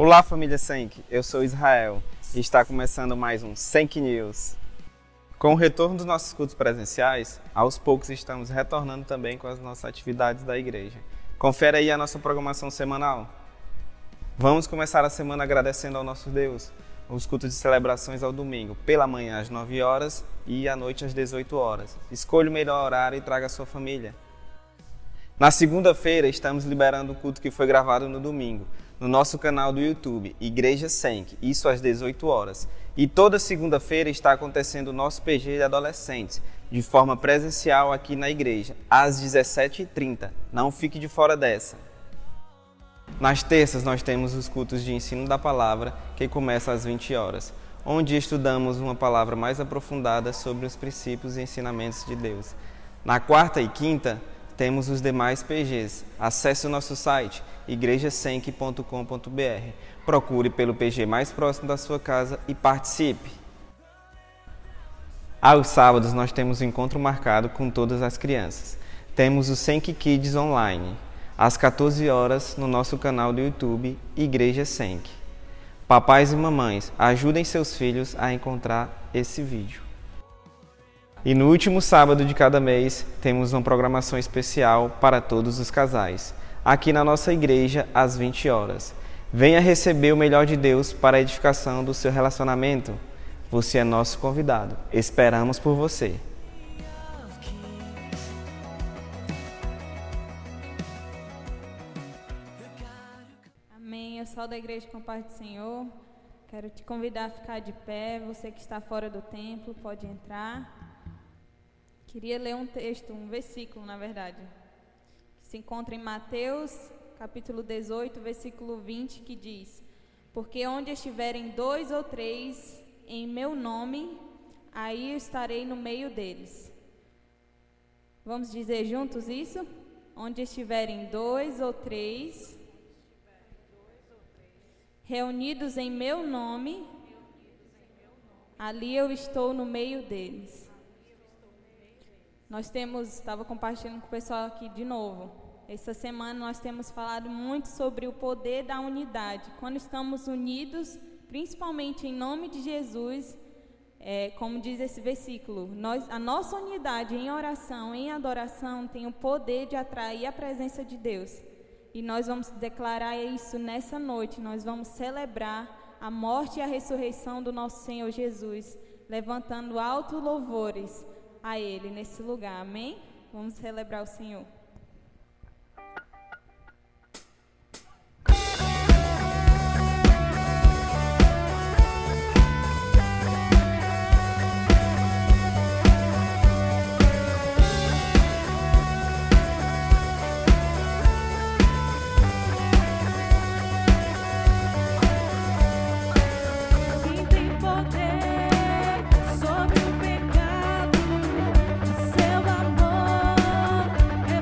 Olá, família Senk, eu sou Israel e está começando mais um Senk News. Com o retorno dos nossos cultos presenciais, aos poucos estamos retornando também com as nossas atividades da igreja. Confere aí a nossa programação semanal. Vamos começar a semana agradecendo ao nosso Deus. Os cultos de celebrações ao domingo, pela manhã às 9 horas e à noite às 18 horas. Escolha o melhor horário e traga a sua família. Na segunda-feira, estamos liberando o culto que foi gravado no domingo, no nosso canal do YouTube, Igreja Senk, isso às 18 horas. E toda segunda-feira está acontecendo o nosso PG de adolescentes, de forma presencial aqui na igreja, às 17h30. Não fique de fora dessa. Nas terças, nós temos os cultos de ensino da palavra, que começam às 20 horas, onde estudamos uma palavra mais aprofundada sobre os princípios e ensinamentos de Deus. Na quarta e quinta, temos os demais PGs. Acesse o nosso site, igrejasenk.com.br. Procure pelo PG mais próximo da sua casa e participe. Aos sábados, nós temos um encontro marcado com todas as crianças. Temos o Senk Kids Online, às 14 horas, no nosso canal do YouTube, Igreja Senk. Papais e mamães, ajudem seus filhos a encontrar esse vídeo. E no último sábado de cada mês, temos uma programação especial para todos os casais, aqui na nossa igreja, às 20 horas. Venha receber o melhor de Deus para a edificação do seu relacionamento. Você é nosso convidado. Esperamos por você. Amém. Eu sou da Igreja com Paz do Senhor. Quero te convidar a ficar de pé. Você que está fora do templo, pode entrar. Queria ler um texto, um versículo, na verdade, que se encontra em Mateus, capítulo 18, versículo 20, que diz: porque onde estiverem 2 ou 3 em meu nome, aí eu estarei no meio deles. Vamos dizer juntos isso? Onde estiverem 2 ou 3 reunidos em meu nome, ali eu estou no meio deles. Estava compartilhando com o pessoal aqui de novo. Essa semana nós temos falado muito sobre o poder da unidade. Quando estamos unidos, principalmente em nome de Jesus, como diz esse versículo, a nossa unidade em oração, em adoração, tem o poder de atrair a presença de Deus. E nós vamos declarar isso nessa noite. Nós vamos celebrar a morte e a ressurreição do nosso Senhor Jesus, levantando altos louvores a Ele nesse lugar, amém? Vamos celebrar o Senhor. Sobre o pecado, seu amor é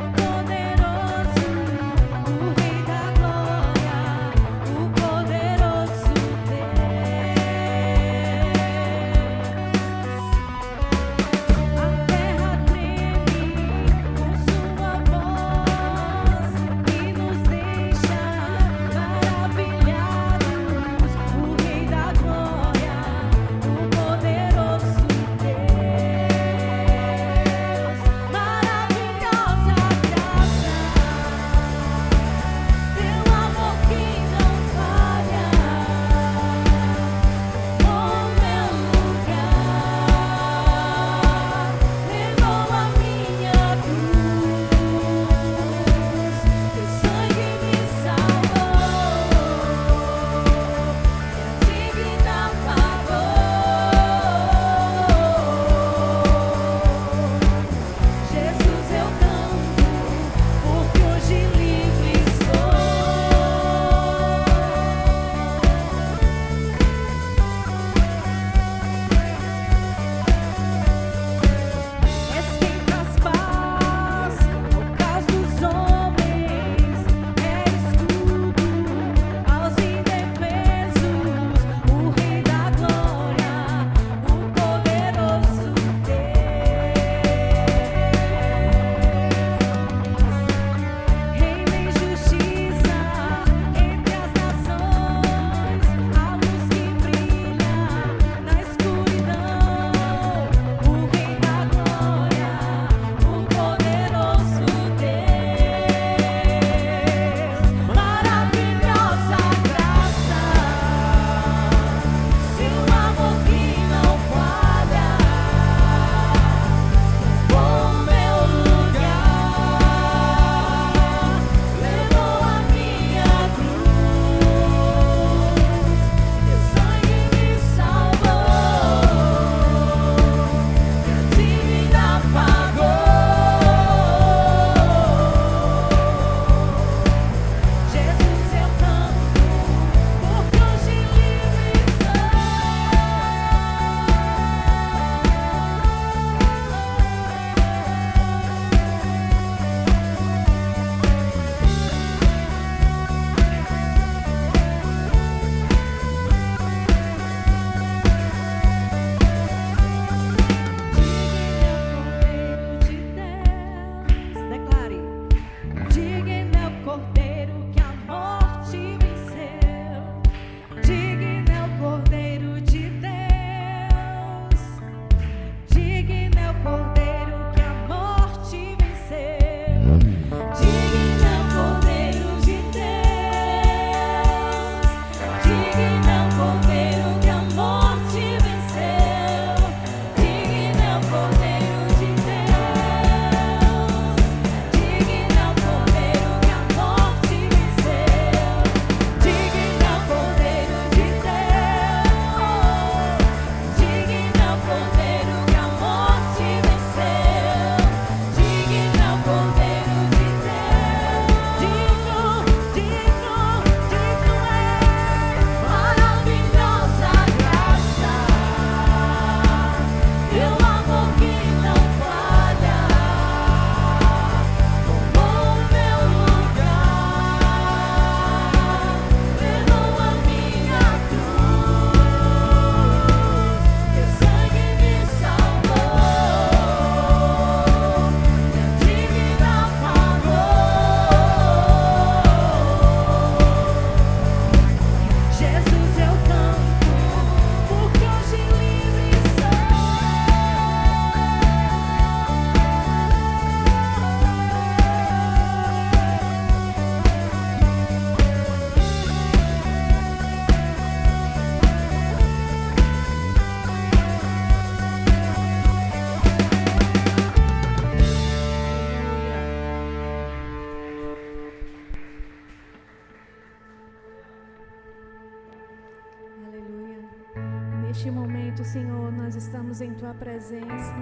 mesma presença,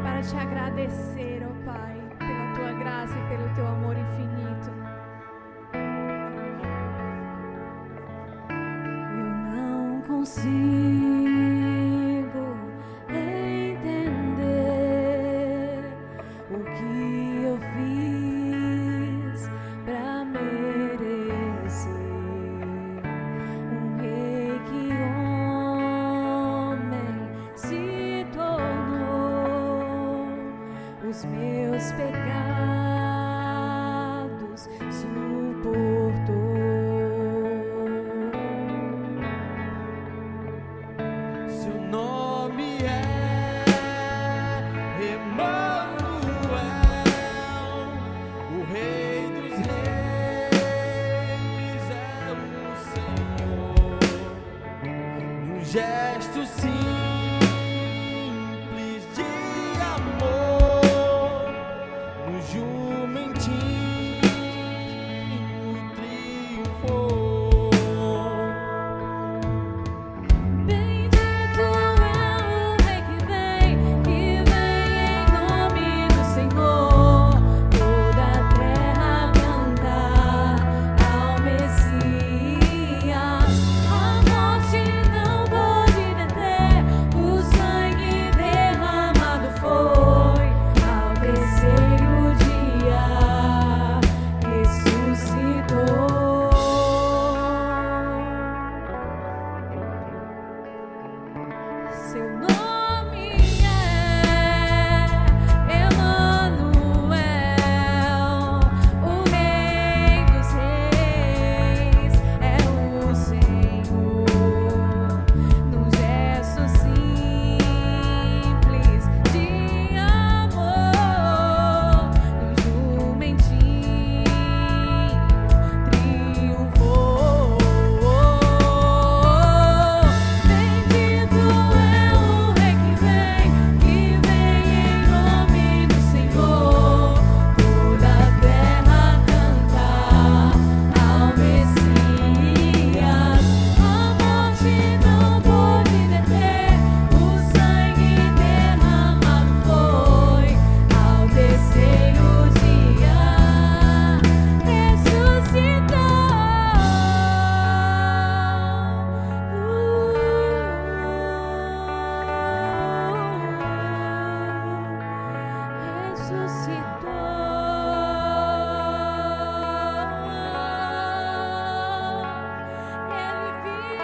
para te agradecer, ó Pai, pela tua graça e pelo teu amor infinito. Eu não consigo entender o que eu fiz pra merecer um rei que homem se tornou, os meus pecados suportou. Seu nome é Emanuel, o Rei dos Reis é o Senhor. Um gesto simples de amor, no jumentinho triunfou. Bendito é o Rei que vem em nome do Senhor. Toda a terra cantar ao Messias. A morte não pode deter, o sangue derramado foi. Ao terceiro dia ressuscitou. Seu nome é Emanuel, o Rei dos Reis é o Senhor. Num gesto simples de amor, no jumentinho triunfou. Bendito é o Rei que vem em nome do Senhor. Toda a terra cantar ao Messias. A morte não pode deter, o sangue derramado foi. Ao terceiro dia Ele vive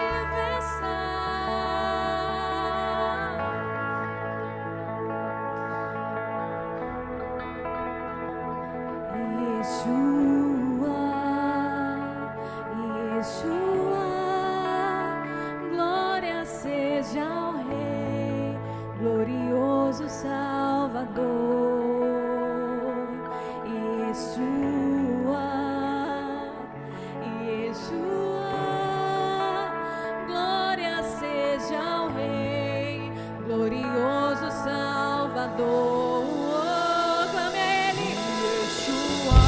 Yeshua, glória seja ao Rei, glorioso Salvador. Yeshua, glória seja ao Rei, glorioso Salvador. Clame a Ele. Yeshua,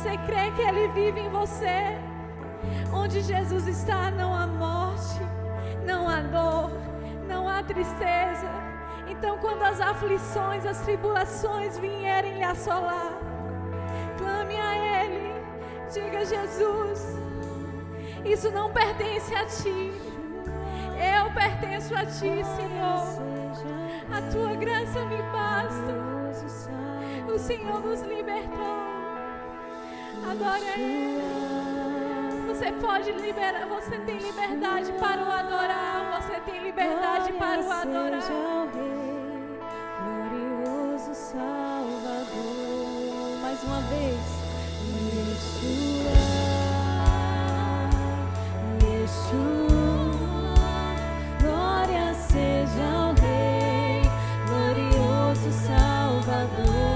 você crê que Ele vive em você, onde Jesus está, não há morte, não há dor, não há tristeza. Então, quando as aflições, as tribulações vierem lhe assolar, clame a Ele, diga: Jesus, isso não pertence a Ti, eu pertenço a Ti, Senhor. A Tua graça me basta. O Senhor nos libertou. Adora Ele. Você pode liberar, você tem liberdade para o adorar, você tem liberdade para o adorar. Glorioso Salvador. Mais uma vez. Yeshua, glória seja ao Rei, glorioso Salvador.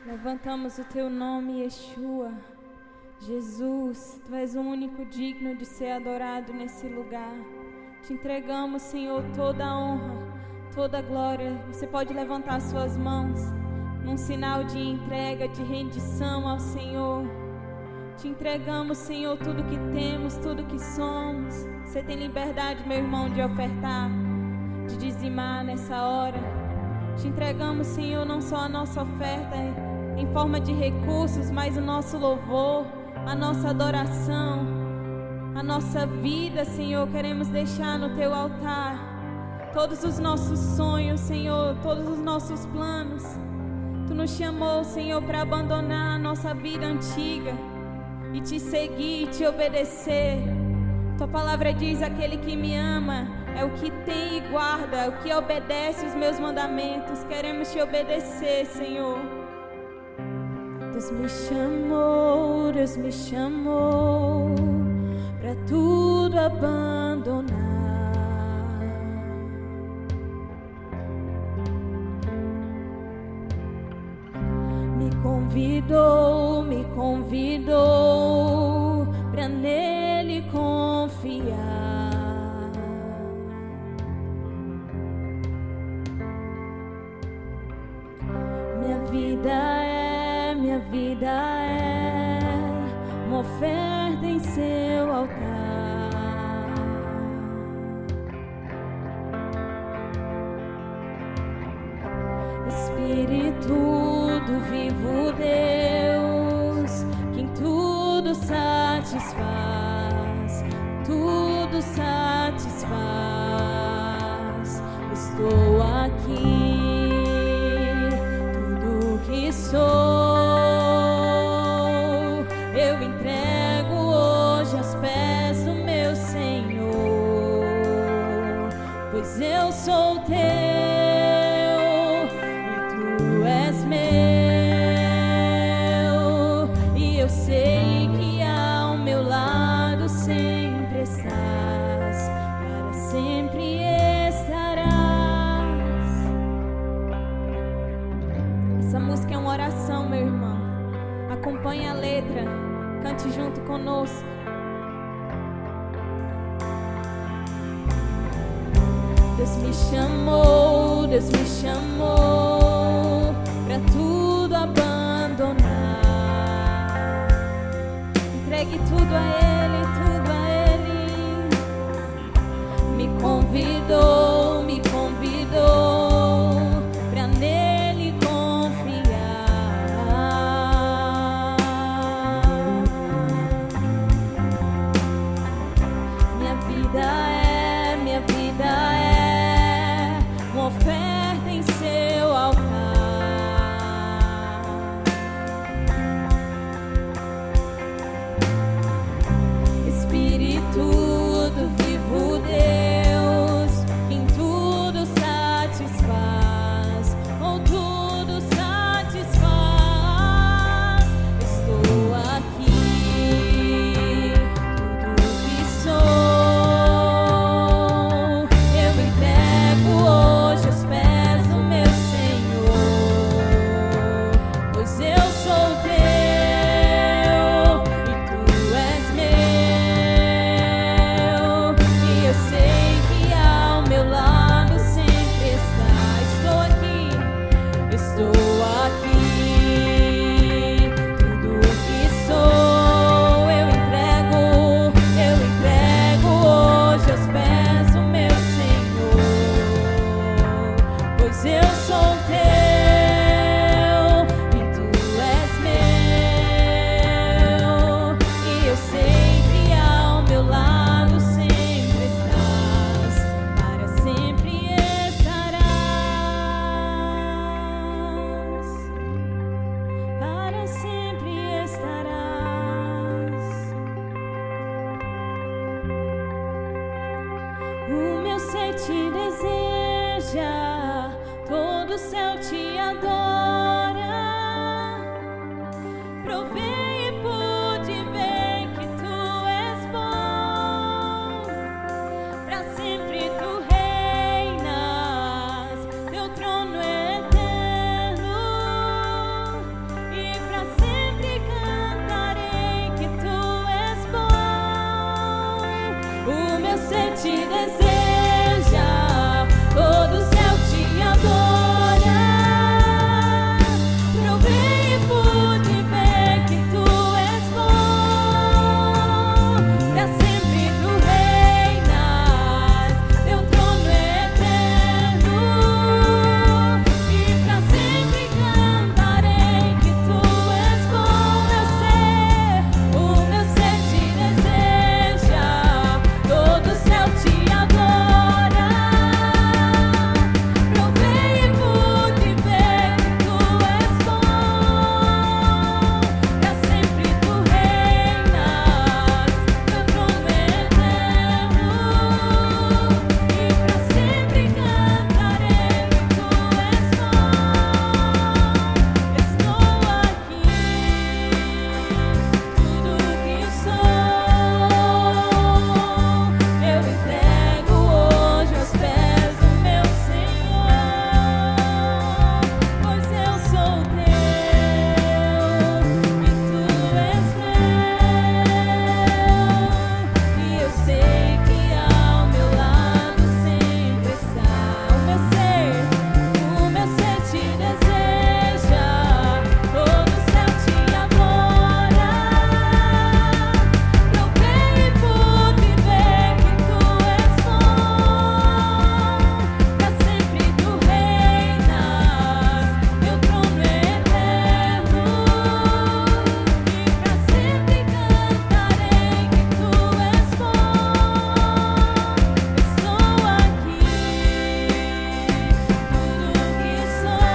Levantamos o Teu nome, Yeshua. Jesus, Tu és o único digno de ser adorado nesse lugar. Te entregamos, Senhor, toda a honra, toda a glória. Você pode levantar suas mãos num sinal de entrega, de rendição ao Senhor. Te entregamos, Senhor, tudo que temos, tudo que somos. Você tem liberdade, meu irmão, de ofertar, de dizimar nessa hora. Te entregamos, Senhor, não só a nossa oferta em forma de recursos, mas o nosso louvor, a nossa adoração, a nossa vida, Senhor, queremos deixar no Teu altar. Todos os nossos sonhos, Senhor, todos os nossos planos. Tu nos chamou, Senhor, para abandonar a nossa vida antiga e Te seguir e Te obedecer. Tua palavra diz: aquele que me ama é o que tem e guarda, é o que obedece os meus mandamentos. Queremos Te obedecer, Senhor. Deus me chamou pra tudo abandonar. Me convidou pra nele confiar. Minha vida é uma oferta em Seu altar. Espírito do vivo Deus, quem tudo satisfaz, tudo satisfaz. Estou aqui, tudo que sou eu entrego hoje aos pés do meu Senhor, pois eu sou Teu e Tu és meu, e eu sei que ao meu lado sempre estás, para sempre estarás. Essa música é uma oração, meu irmão. Acompanhe a letra, cante junto conosco. Deus me chamou pra tudo abandonar. Entregue tudo a Ele, tudo a Ele. Me convidou pra nele confiar. oferta em seu altar. Espírito do vivo Deus, em tudo satisfaz, ou tudo satisfaz. Estou aqui, tudo que sou, eu entrego hoje aos pés do meu Senhor, pois eu sou teu e tu és meu, e eu sei que ao meu lado sempre está. Estou aqui, tudo que sou, eu entrego hoje aos pés do meu Senhor, pois eu sou teu e tu és meu, e eu sei que ao meu lado sempre estás, para sempre estarás, para sempre estarás. O meu ser te deseja, todo o céu te adora. Provei e pude ver que tu és bom, pra sempre tu reinas, teu trono é eterno, e pra sempre cantarei que tu és bom. O meu ser te deseja, todo o céu te adora. Provei e pude ver que tu és bom, pra sempre tu reinas, teu trono é eterno, e pra sempre cantarei que tu és bom. O meu ser te deseja, todo o céu te adora. Provei e pude ver que tu és bom, pra sempre tu reinas, teu trono é eterno, e pra sempre cantarei que tu és bom. Estou aqui, tudo que sou, eu entrego hoje aos pés do meu Senhor, pois eu sou teu e tu és meu, e eu sei que ao meu lado sempre está. O meu ser te deseja, todo o céu te adora. Provei e pude ver que tu és bom, pra sempre tu reinas, teu trono é eterno, e pra sempre cantarei que tu és bom. Estou aqui, tudo que sou,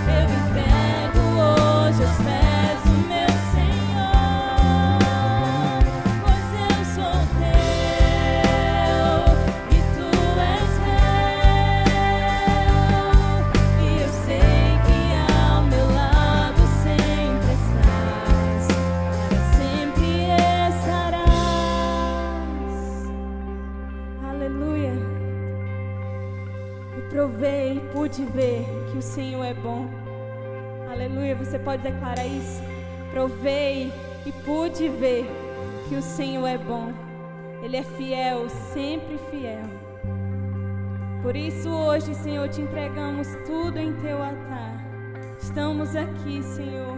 eu entrego hoje aos pés do meu Senhor, pois eu sou teu e tu és meu, e eu sei que ao meu lado sempre estás, para sempre estarás. Aleluia. Eu provei e pude ver que o Senhor é bom. Aleluia. Você pode declarar isso? Provei e pude ver que o Senhor é bom. Ele é fiel, sempre fiel. Por isso hoje, Senhor, te entregamos tudo em teu altar. Estamos aqui, Senhor,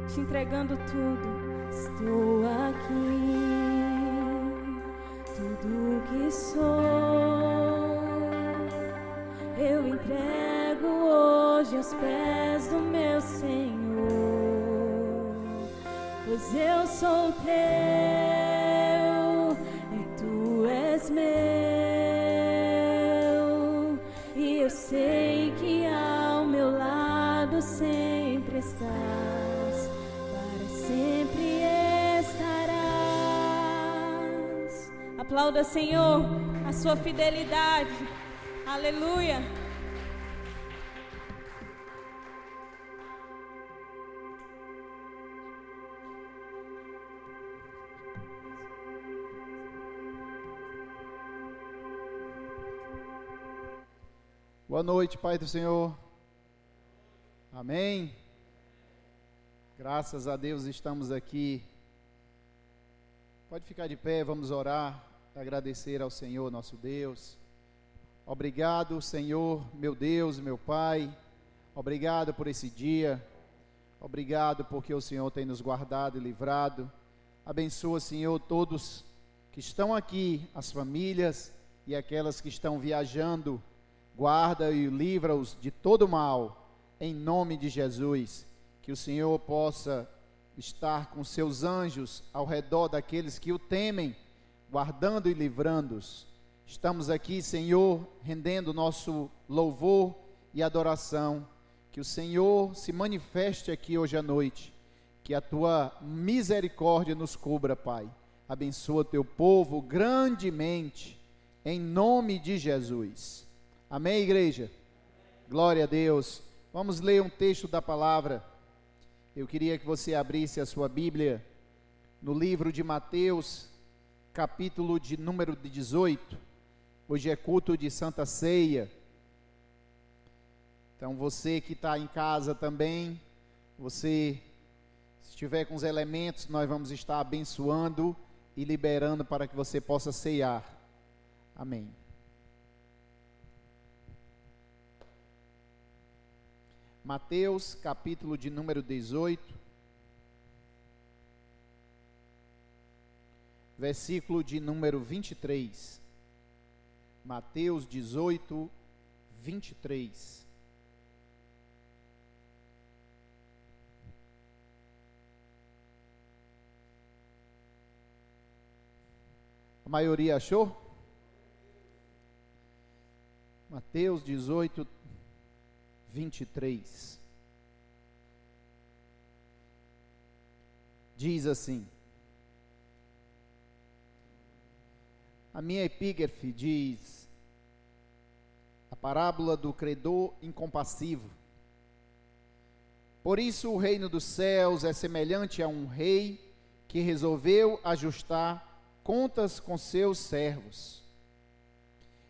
te entregando tudo. Estou aqui, tudo que sou, eu entrego hoje aos pés do meu Senhor, pois eu sou teu e tu és meu, eu sei que ao meu lado sempre estás, para sempre estarás. Aplauda, Senhor, a sua fidelidade. Aleluia. Boa noite, Pai do Senhor. Amém. Graças a Deus estamos aqui. Pode ficar de pé, vamos orar, agradecer ao Senhor nosso Deus. Obrigado, Senhor, meu Deus, meu Pai. Obrigado por esse dia. Obrigado porque o Senhor tem nos guardado e livrado. Abençoa, Senhor, todos que estão aqui, as famílias e aquelas que estão viajando. Guarda e livra-os de todo mal, em nome de Jesus. Que o Senhor possa estar com seus anjos ao redor daqueles que o temem, guardando e livrando-os. Estamos aqui, Senhor, rendendo nosso louvor e adoração. Que o Senhor se manifeste aqui hoje à noite. Que a tua misericórdia nos cubra, Pai. Abençoa teu povo grandemente, em nome de Jesus. Amém, igreja? Glória a Deus. Vamos ler um texto da palavra. Eu queria que você abrisse a sua Bíblia no livro de Mateus, capítulo de número 18. Hoje é culto de Santa Ceia. Então você que está em casa também, você, se estiver com os elementos, nós vamos estar abençoando e liberando para que você possa ceiar. Amém. Mateus, capítulo de número 18, versículo de número 23. Mateus 18, 23. A maioria achou? Mateus 18, 23. Diz assim: a minha epígrafe diz: a parábola do credor incompassivo. Por isso o reino dos céus é semelhante a um rei que resolveu ajustar contas com seus servos.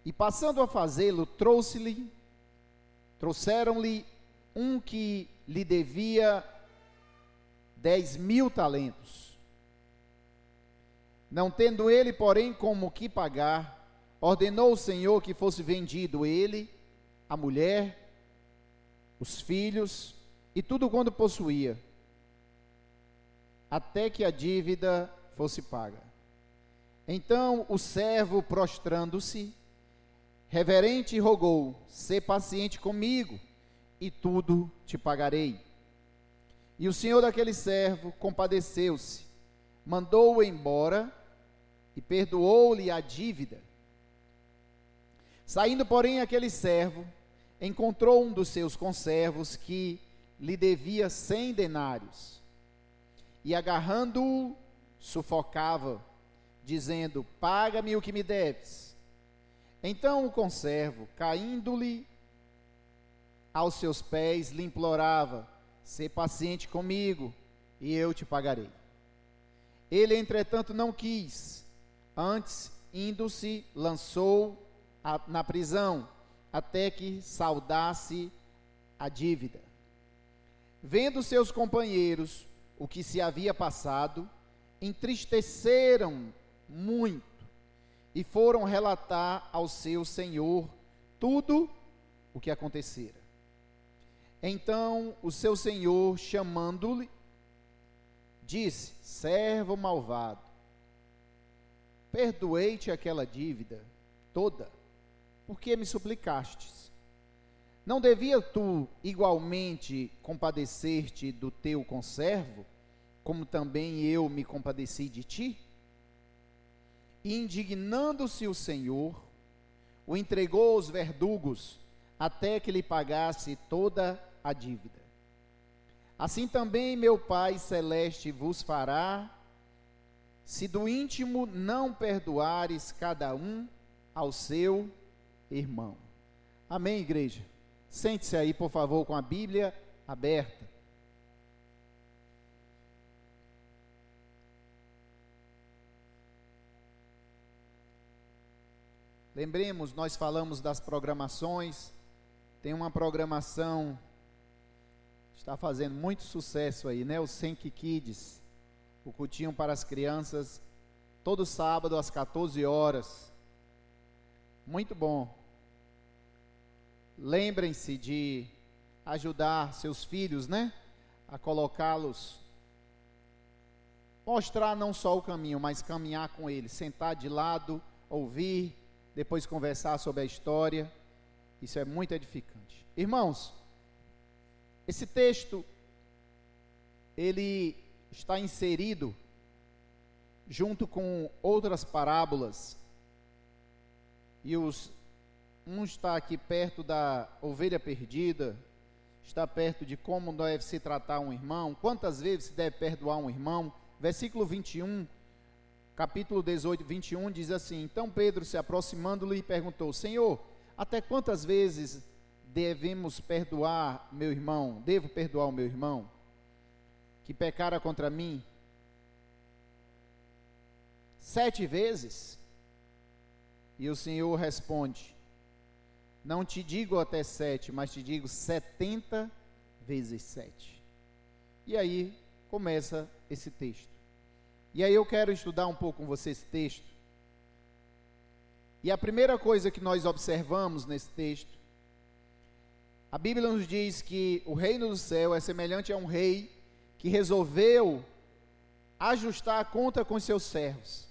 E passando a fazê-lo, trouxeram-lhe um que lhe devia 10.000 talentos. Não tendo ele, porém, como que pagar, ordenou o Senhor que fosse vendido ele, a mulher, os filhos e tudo quanto possuía, até que a dívida fosse paga. Então o servo, prostrando-se, reverente, rogou: sê paciente comigo, e tudo te pagarei. E o senhor daquele servo compadeceu-se, mandou-o embora e perdoou-lhe a dívida. Saindo, porém, aquele servo encontrou um dos seus conservos que lhe devia 100 denários, e agarrando-o, sufocava, dizendo: paga-me o que me deves. Então o conservo, caindo-lhe aos seus pés, lhe implorava: sê paciente comigo, e eu te pagarei. Ele, entretanto, não quis. Antes, indo-se, lançou na prisão, até que saldasse a dívida. Vendo seus companheiros o que se havia passado, entristeceram muito, e foram relatar ao seu senhor tudo o que acontecera. Então o seu senhor, chamando-lhe, disse: servo malvado, perdoei-te aquela dívida toda, porque me suplicastes. Não devia tu igualmente compadecer-te do teu conservo, como também eu me compadeci de ti? E indignando-se o Senhor, o entregou aos verdugos, até que lhe pagasse toda a dívida. Assim também meu Pai Celeste vos fará, se do íntimo não perdoares cada um ao seu irmão. Amém, igreja? Sente-se aí, por favor, com a Bíblia aberta. Lembremos, nós falamos das programações. Tem uma programação, está fazendo muito sucesso aí, né? O Senk Kids, o cultinho para as crianças, todo sábado às 14 horas. Muito bom. Lembrem-se de ajudar seus filhos, né? A colocá-los, mostrar não só o caminho, mas caminhar com eles, sentar de lado, ouvir, depois conversar sobre a história. Isso é muito edificante. Irmãos, esse texto, ele está inserido junto com outras parábolas, e um está aqui perto da ovelha perdida, está perto de como deve se tratar um irmão, quantas vezes se deve perdoar um irmão. Versículo 21, capítulo 18, 21, diz assim: então Pedro, se aproximando-lhe, perguntou: Senhor, até quantas vezes devemos perdoar meu irmão? Devo perdoar o meu irmão que pecara contra mim? 7 vezes? E o Senhor responde: não te digo até 7, mas te digo 70 vezes 7. E aí começa esse texto. E aí eu quero estudar um pouco com você esse texto. E a primeira coisa que nós observamos nesse texto, a Bíblia nos diz que o reino do céu é semelhante a um rei que resolveu ajustar a conta com seus servos.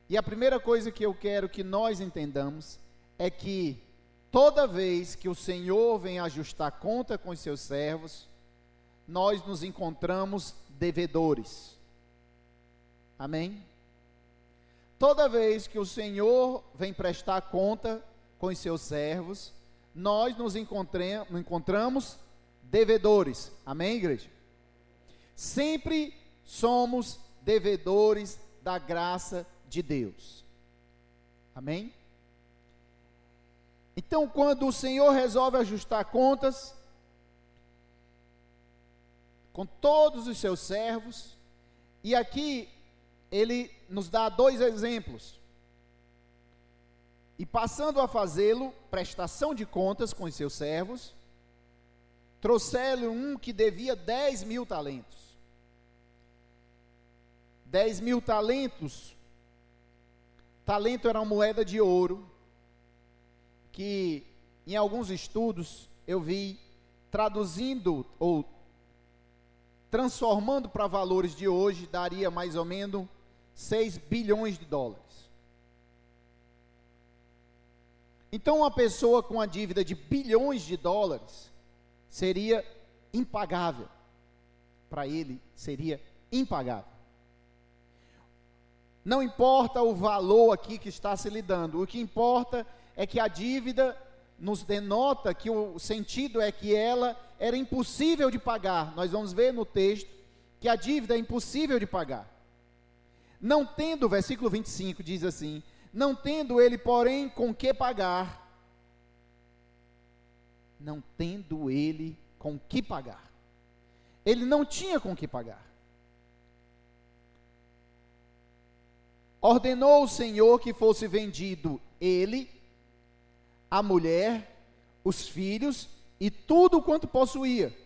E a primeira coisa que eu quero que nós entendamos é que toda vez que o Senhor vem ajustar conta com os seus servos, nós nos encontramos devedores. Amém? Toda vez que o Senhor vem prestar conta com os seus servos, nós nos encontramos devedores. Amém, igreja? Sempre somos devedores da graça de Deus. Amém? Então, quando o Senhor resolve ajustar contas com todos os seus servos, e aqui ele nos dá 2 exemplos. E passando a fazê-lo, prestação de contas com os seus servos, trouxeram um que devia 10.000 talentos. 10.000 talentos. Talento era uma moeda de ouro, que em alguns estudos eu vi traduzindo ou transformando para valores de hoje, daria mais ou menos 6 bilhões de dólares. Então uma pessoa com a dívida de bilhões de dólares seria impagável. Para ele seria impagável. Não importa o valor aqui que está se lhe dando, o que importa é que a dívida nos denota que o sentido é que ela era impossível de pagar. Nós vamos ver no texto que a dívida é impossível de pagar. Não tendo, versículo 25 diz assim: não tendo ele, porém, com que pagar. Não tendo ele com que pagar. Ele não tinha com que pagar. Ordenou o Senhor que fosse vendido ele, a mulher, os filhos e tudo quanto possuía.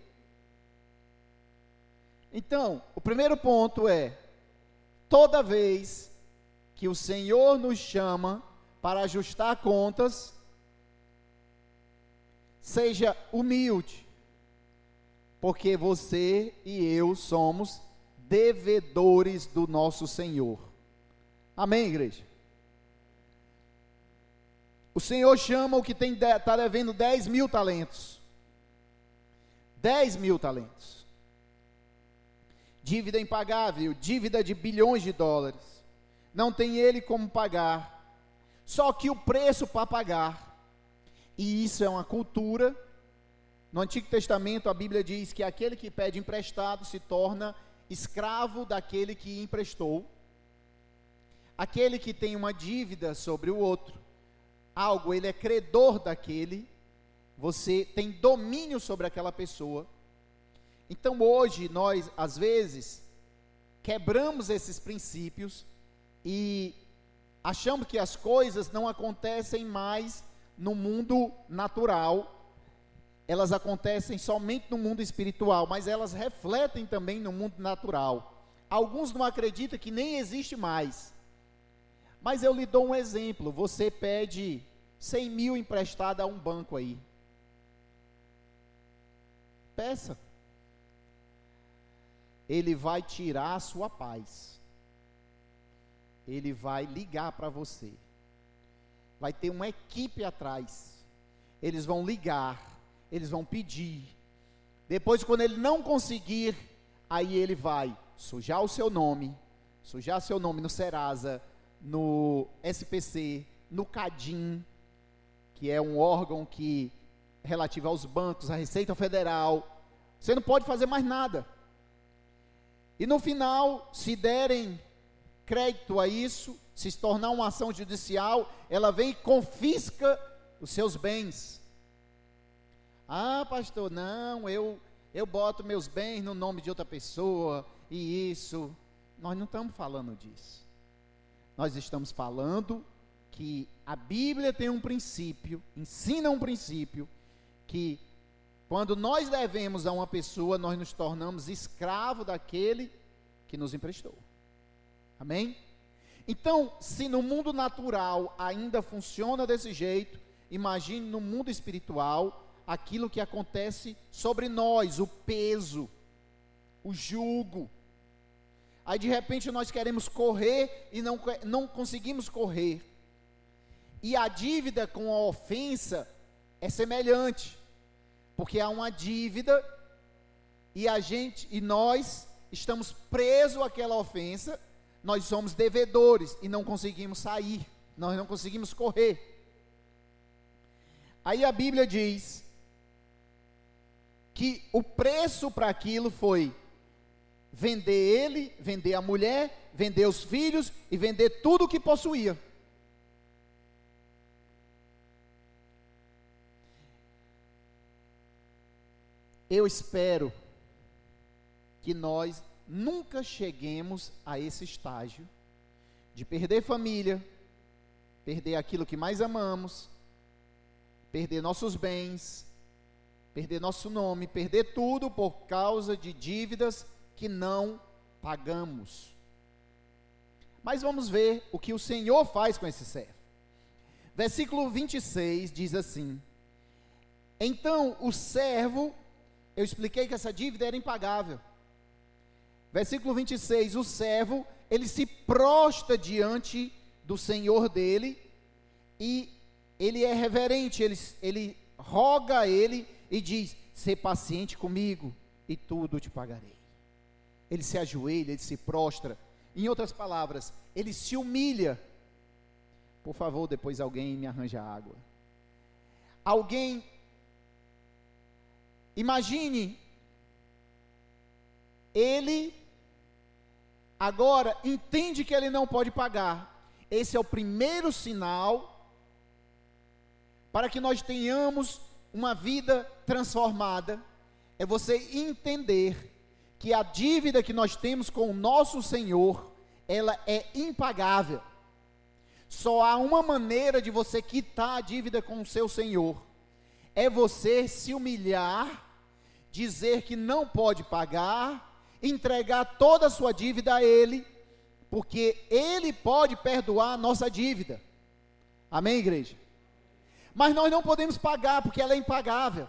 Então, o primeiro ponto é: toda vez que o Senhor nos chama para ajustar contas, seja humilde, porque você e eu somos devedores do nosso Senhor. Amém, igreja? O Senhor chama o que está devendo 10.000 talentos. 10.000 talentos. Dívida impagável, dívida de bilhões de dólares. Não tem ele como pagar. Só que o preço para pagar, e isso é uma cultura. No Antigo Testamento a Bíblia diz que aquele que pede emprestado se torna escravo daquele que emprestou. Aquele que tem uma dívida sobre o outro, algo, ele é credor daquele, você tem domínio sobre aquela pessoa. Então hoje nós, às vezes, quebramos esses princípios e achamos que as coisas não acontecem mais no mundo natural, elas acontecem somente no mundo espiritual, mas elas refletem também no mundo natural. Alguns não acreditam que nem existe mais. Mas eu lhe dou um exemplo, você pede 100 mil emprestado a um banco aí. Peça. Ele vai tirar a sua paz. Ele vai ligar para você. Vai ter uma equipe atrás. Eles vão ligar, eles vão pedir. Depois, quando ele não conseguir, aí ele vai sujar seu nome no Serasa, no SPC, no CADIM, que é um órgão que relativo aos bancos, à Receita Federal. Você não pode fazer mais nada. E no final, se derem crédito a isso, se tornar uma ação judicial, ela vem e confisca os seus bens. Ah, pastor, não, eu boto meus bens no nome de outra pessoa, e isso. Nós não estamos falando disso. Nós estamos falando que a Bíblia tem um princípio, ensina um princípio, que quando nós devemos a uma pessoa, nós nos tornamos escravo daquele que nos emprestou. Amém? Então, se no mundo natural ainda funciona desse jeito, imagine no mundo espiritual, aquilo que acontece sobre nós, o peso, o jugo. Aí de repente nós queremos correr e não conseguimos correr. E a dívida com a ofensa é semelhante, porque há uma dívida e nós estamos presos àquela ofensa, nós somos devedores e não conseguimos sair, nós não conseguimos correr. Aí a Bíblia diz que o preço para aquilo foi vender ele, vender a mulher, vender os filhos e vender tudo o que possuía. Eu espero que nós nunca cheguemos a esse estágio de perder família, perder aquilo que mais amamos, perder nossos bens, perder nosso nome, perder tudo por causa de dívidas que não pagamos. Mas vamos ver o que o Senhor faz com esse servo. Versículo 26 diz assim: então o servo, eu expliquei que essa dívida era impagável. Versículo 26, o servo, ele se prostra diante do Senhor dele, e ele é reverente, ele roga a ele e diz: sê paciente comigo e tudo te pagarei. Ele se ajoelha, ele se prostra. Em outras palavras, ele se humilha. Por favor, depois alguém me arranja água. Alguém, imagine, ele agora entende que ele não pode pagar. Esse é o primeiro sinal para que nós tenhamos uma vida transformada. É você entender que a dívida que nós temos com o nosso Senhor, ela é impagável. Só há uma maneira de você quitar a dívida com o seu Senhor, é você se humilhar, dizer que não pode pagar, entregar toda a sua dívida a Ele, porque Ele pode perdoar a nossa dívida. Amém, igreja? Mas nós não podemos pagar, porque ela é impagável.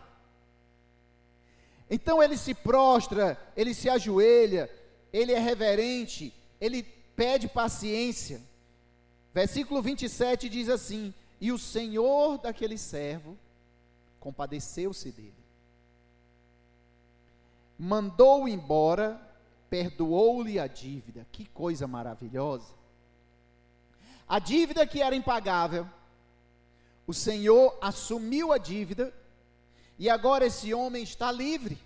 Então ele se prostra, ele se ajoelha, ele é reverente, ele pede paciência. Versículo 27 diz assim: e o Senhor daquele servo compadeceu-se dele, mandou-o embora, perdoou-lhe a dívida. Que coisa maravilhosa! A dívida que era impagável, o Senhor assumiu a dívida e agora esse homem está livre.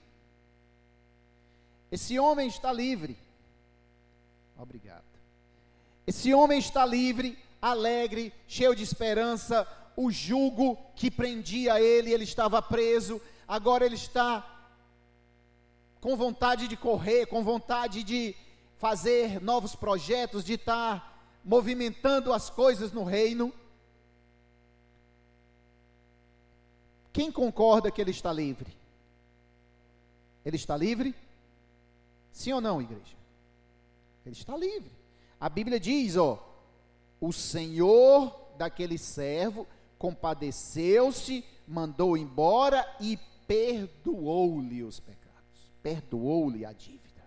Esse homem está livre. Obrigado. Esse homem está livre, alegre, cheio de esperança. O jugo que prendia ele estava preso. Agora ele está com vontade de correr, com vontade de fazer novos projetos, de estar movimentando as coisas no reino. Quem concorda que ele está livre? Ele está livre? Sim ou não, igreja? Ele está livre. A Bíblia diz, o Senhor daquele servo compadeceu-se, mandou embora e perdoou-lhe os pecados, perdoou-lhe a dívida.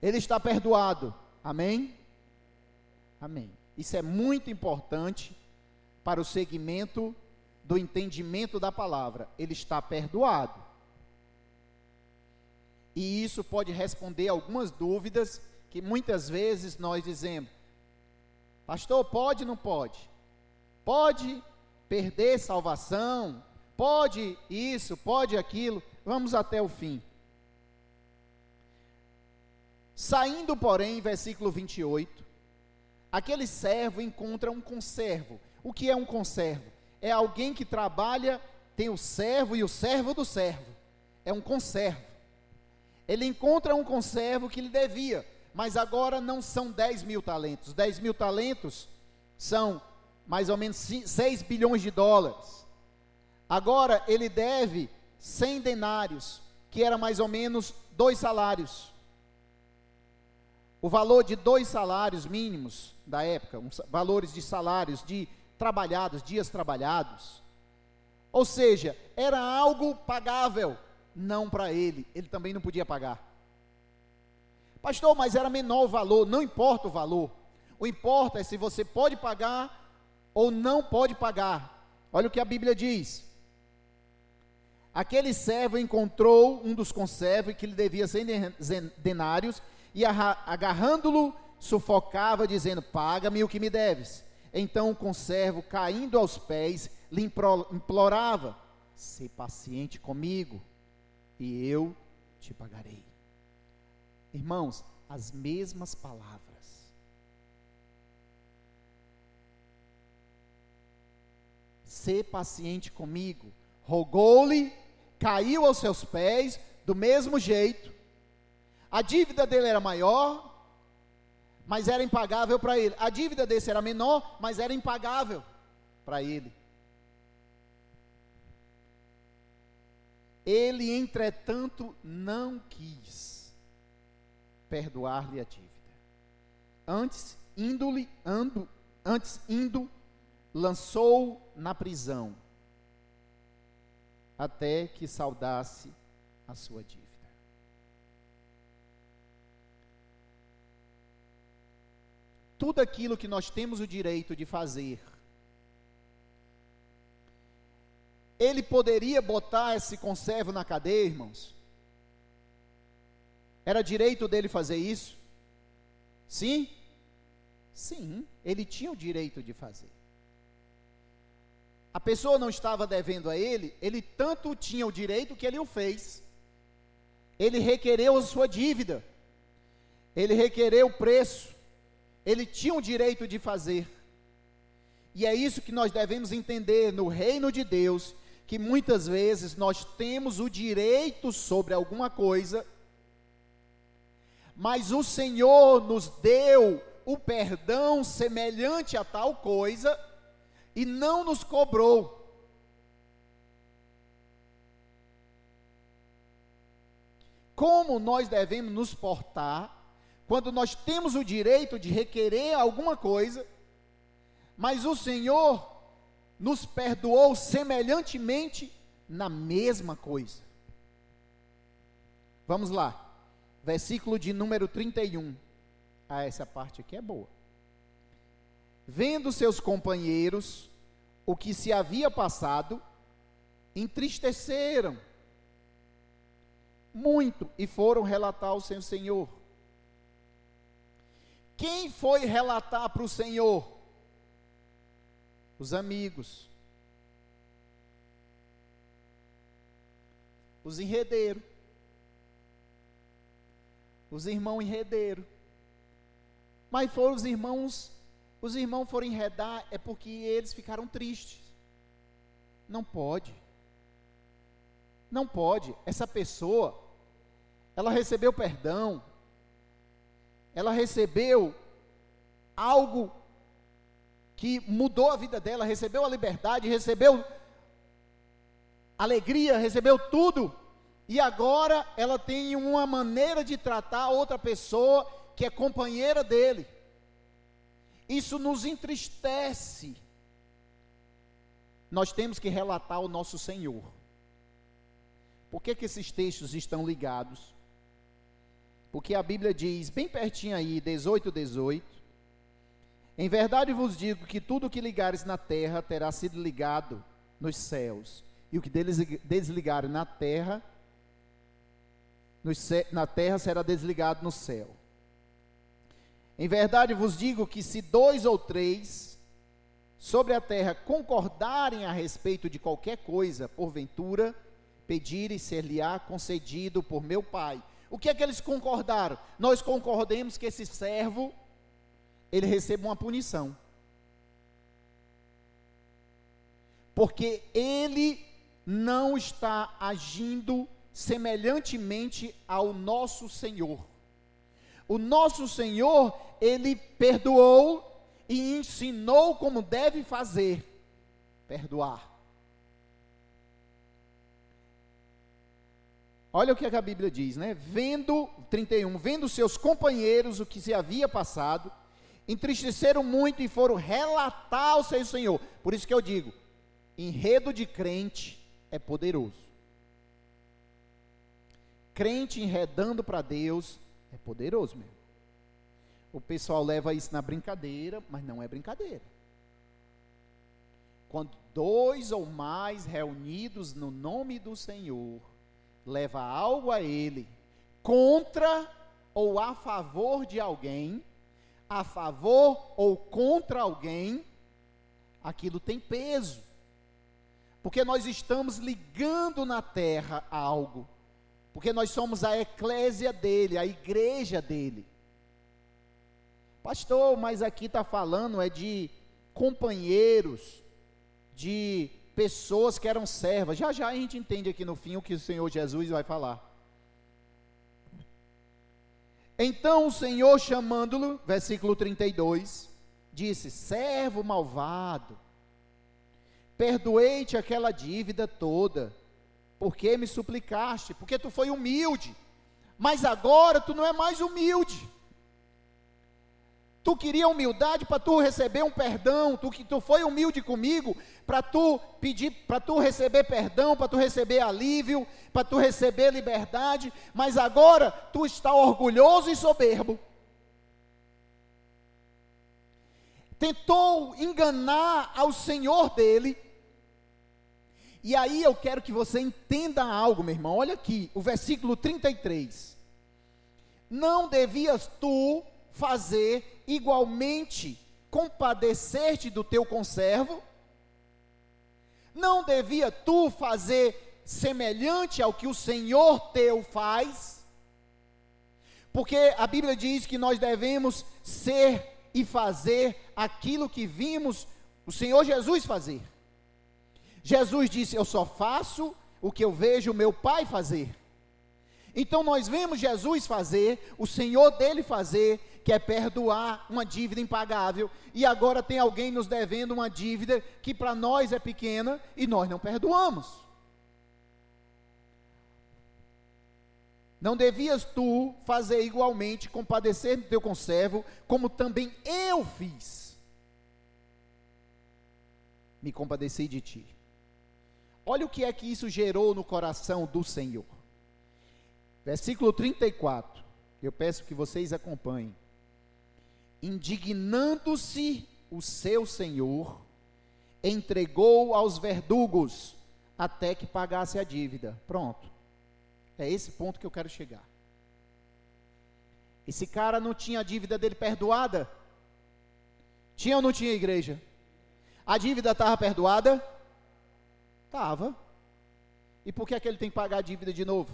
Ele está perdoado, amém? Amém. Isso é muito importante para o segmento do entendimento da palavra. Ele está perdoado. E isso pode responder algumas dúvidas que muitas vezes nós dizemos: pastor, pode ou não pode? Pode perder salvação? Pode isso, pode aquilo? Vamos até o fim. Saindo, porém, versículo 28, aquele servo encontra um conservo. O que é um conservo? É alguém que trabalha, tem o servo e o servo do servo. É um conservo. Ele encontra um conservo que lhe devia, mas agora não são 10 mil talentos. 10 mil talentos são mais ou menos 6 bilhões de dólares. Agora ele deve 100 denários, que era mais ou menos 2 salários. O valor de 2 salários mínimos da época, valores de salários de trabalhados, dias trabalhados. Ou seja, era algo pagável. Não para ele também não podia pagar. Pastor, mas era menor o valor. Não importa o valor, o importa é se você pode pagar ou não pode pagar. Olha o que a Bíblia diz: aquele servo encontrou um dos conservos que lhe devia 100 denários e agarrando-lo sufocava, dizendo: paga-me o que me deves. Então o conservo, caindo aos pés, lhe implorava: sê paciente comigo e eu te pagarei. Irmãos, as mesmas palavras. Sê paciente comigo. Rogou-lhe, caiu aos seus pés, do mesmo jeito. A dívida dele era maior, mas era impagável para ele. A dívida desse era menor, mas era impagável para ele. Ele, entretanto, não quis perdoar-lhe a dívida. Antes indo, lançou na prisão, até que saldasse a sua dívida. Tudo aquilo que nós temos o direito de fazer, ele poderia botar esse conservo na cadeia, irmãos? Era direito dele fazer isso? Sim? Sim, ele tinha o direito de fazer. A pessoa não estava devendo a ele, ele tanto tinha o direito que ele o fez. Ele requereu a sua dívida, ele requereu o preço, ele tinha o direito de fazer. E é isso que nós devemos entender no reino de Deus, que muitas vezes nós temos o direito sobre alguma coisa, mas o Senhor nos deu o perdão semelhante a tal coisa e não nos cobrou. Como nós devemos nos portar quando nós temos o direito de requerer alguma coisa, mas o Senhor nos perdoou semelhantemente na mesma coisa? Vamos lá, versículo de número 31. Essa parte aqui é boa. Vendo seus companheiros o que se havia passado, entristeceram muito e foram relatar ao seu senhor. Quem foi relatar para o Senhor? os amigos, os enredeiros, os irmãos enredeiros. Mas foram os irmãos foram enredar, é porque eles ficaram tristes. Não pode. Não pode. Essa pessoa, ela recebeu perdão, ela recebeu algo que mudou a vida dela, recebeu a liberdade, recebeu alegria, recebeu tudo, e agora ela tem uma maneira de tratar outra pessoa que é companheira dele. Isso nos entristece. Nós temos que relatar o nosso Senhor. Por que esses textos estão ligados? Porque a Bíblia diz, bem pertinho aí, 18, em verdade vos digo que tudo o que ligares na terra terá sido ligado nos céus, e o que desligarem na terra será desligado no céu. Em verdade vos digo que se 2 ou 3 sobre a terra concordarem a respeito de qualquer coisa, porventura, pedirem, ser-lhe-á concedido por meu Pai. O que é que eles concordaram? Nós concordemos que esse servo, ele receba uma punição. Porque ele não está agindo semelhantemente ao nosso Senhor. O nosso Senhor, ele perdoou e ensinou como deve fazer, perdoar. Olha o que a Bíblia diz, né? 31, vendo seus companheiros o que se havia passado, entristeceram muito e foram relatar ao seu Senhor. Por isso que eu digo, enredo de crente é poderoso. Crente enredando para Deus é poderoso mesmo. O pessoal leva isso na brincadeira, mas não é brincadeira. Quando 2 ou mais reunidos no nome do Senhor, leva algo a Ele, contra ou a favor de alguém, a favor ou contra alguém, aquilo tem peso. Porque nós estamos ligando na terra algo. Porque nós somos a eclésia dele, a igreja dele. Pastor, mas aqui está falando é de companheiros, de pessoas que eram servas. Já já a gente entende aqui no fim o que o Senhor Jesus vai falar. Então o Senhor, chamando-lo, versículo 32, disse: servo malvado, perdoei-te aquela dívida toda, porque me suplicaste, porque tu foi humilde, mas agora tu não é mais humilde. Tu queria humildade para tu receber um perdão, tu foi humilde comigo, para tu pedir, para tu receber perdão, para tu receber alívio, para tu receber liberdade, mas agora tu está orgulhoso e soberbo. Tentou enganar ao Senhor dele. E aí eu quero que você entenda algo, meu irmão. Olha aqui, o versículo 33. Não devias tu fazer igualmente, compadecer-te do teu conservo? Não devia tu fazer semelhante ao que o Senhor teu faz? Porque a Bíblia diz que nós devemos ser e fazer aquilo que vimos o Senhor Jesus fazer. Jesus disse: eu só faço o que eu vejo o meu Pai fazer. Então nós vemos Jesus fazer, o Senhor dele fazer, que é perdoar uma dívida impagável, e agora tem alguém nos devendo uma dívida que para nós é pequena e nós não perdoamos. Não devias tu fazer igualmente, compadecer do teu conservo, como também eu fiz. Me compadeci de ti. Olha o que é que isso gerou no coração do Senhor. Versículo 34, eu peço que vocês acompanhem. Indignando-se o seu senhor, entregou aos verdugos, até que pagasse a dívida. Pronto, é esse ponto que eu quero chegar. Esse cara não tinha a dívida dele perdoada? Tinha ou não tinha, igreja? A dívida estava perdoada? Estava. E por que é que ele tem que pagar a dívida de novo?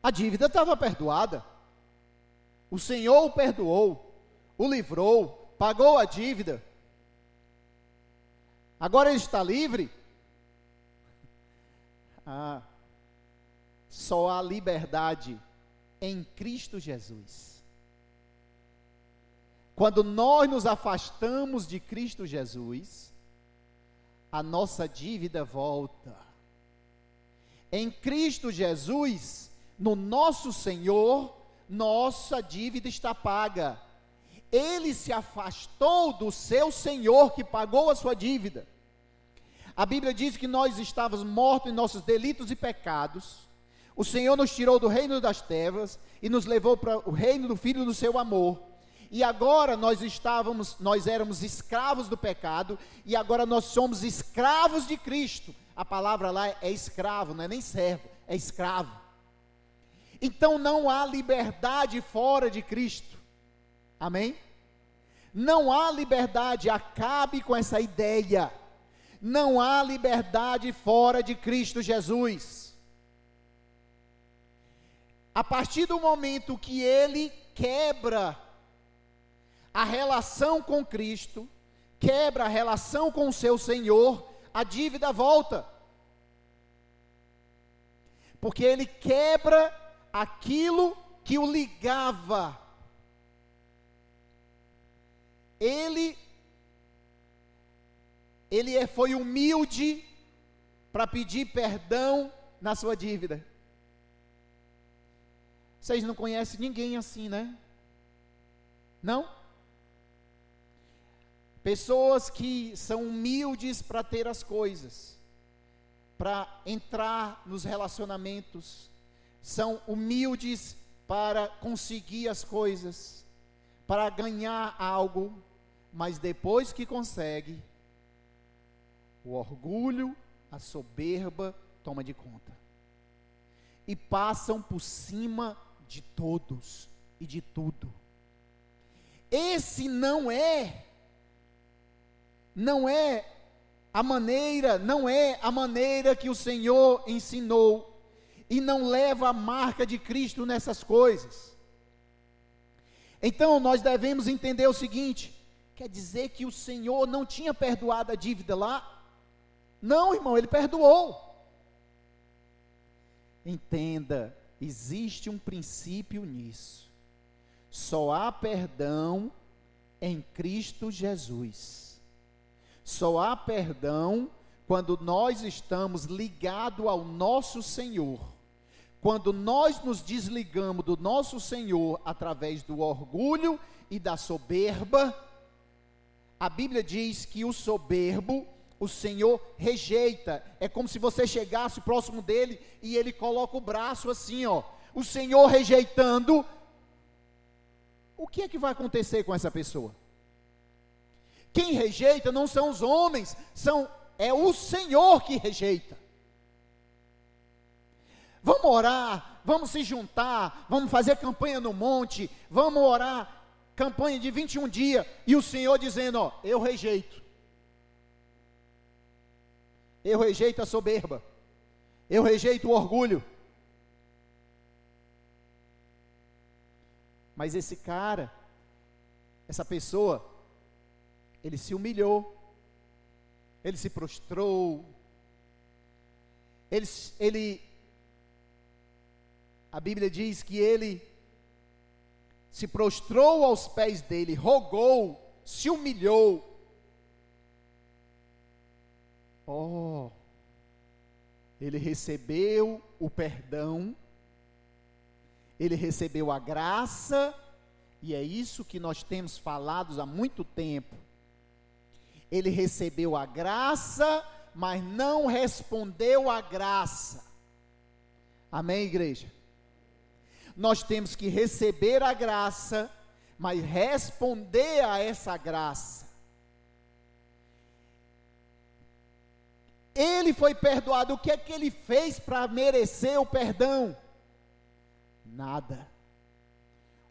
A dívida estava perdoada. O Senhor o perdoou, o livrou, pagou a dívida. Agora ele está livre? Só há liberdade em Cristo Jesus. Quando nós nos afastamos de Cristo Jesus, a nossa dívida volta. Em Cristo Jesus, no nosso Senhor, nossa dívida está paga. Ele se afastou do seu Senhor que pagou a sua dívida. A Bíblia diz que nós estávamos mortos em nossos delitos e pecados. O Senhor nos tirou do reino das trevas e nos levou para o reino do Filho do seu amor. E agora nós éramos escravos do pecado, e agora nós somos escravos de Cristo. A palavra lá é escravo, não é nem servo, é escravo. Então não há liberdade fora de Cristo. Amém? Não há liberdade, acabe com essa ideia. Não há liberdade fora de Cristo Jesus. A partir do momento que ele quebra a relação com Cristo, quebra a relação com o seu Senhor, a dívida volta. Porque ele quebra aquilo que o ligava. Ele foi humilde para pedir perdão na sua dívida. Vocês não conhecem ninguém assim, né? Não? Pessoas que são humildes para ter as coisas, para entrar nos relacionamentos, são humildes para conseguir as coisas, para ganhar algo, mas depois que consegue, o orgulho, a soberba toma de conta. E passam por cima de todos e de tudo. Esse não é a maneira que o Senhor ensinou, e não leva a marca de Cristo nessas coisas. Então nós devemos entender o seguinte: quer dizer que o Senhor não tinha perdoado a dívida lá? Não, irmão, ele perdoou. Entenda, existe um princípio nisso. Só há perdão em Cristo Jesus. Só há perdão quando nós estamos ligados ao nosso Senhor. Quando nós nos desligamos do nosso Senhor através do orgulho e da soberba, a Bíblia diz que o soberbo, o Senhor rejeita. É como se você chegasse próximo dele e ele coloca o braço assim, ó. O Senhor rejeitando. O que é que vai acontecer com essa pessoa? Quem rejeita não são os homens, é o Senhor que rejeita. Vamos orar, vamos se juntar, vamos fazer campanha no monte, vamos orar, campanha de 21 dias, e o Senhor dizendo, ó, eu rejeito. Eu rejeito a soberba, eu rejeito o orgulho. Mas esse cara, essa pessoa, ele se humilhou, ele se prostrou, a Bíblia diz que ele se prostrou aos pés dele, rogou, se humilhou. Ele recebeu o perdão, ele recebeu a graça, e é isso que nós temos falado há muito tempo. Ele recebeu a graça, mas não respondeu à graça. Amém, igreja? Nós temos que receber a graça, mas responder a essa graça. Ele foi perdoado. O que é que ele fez para merecer o perdão? Nada.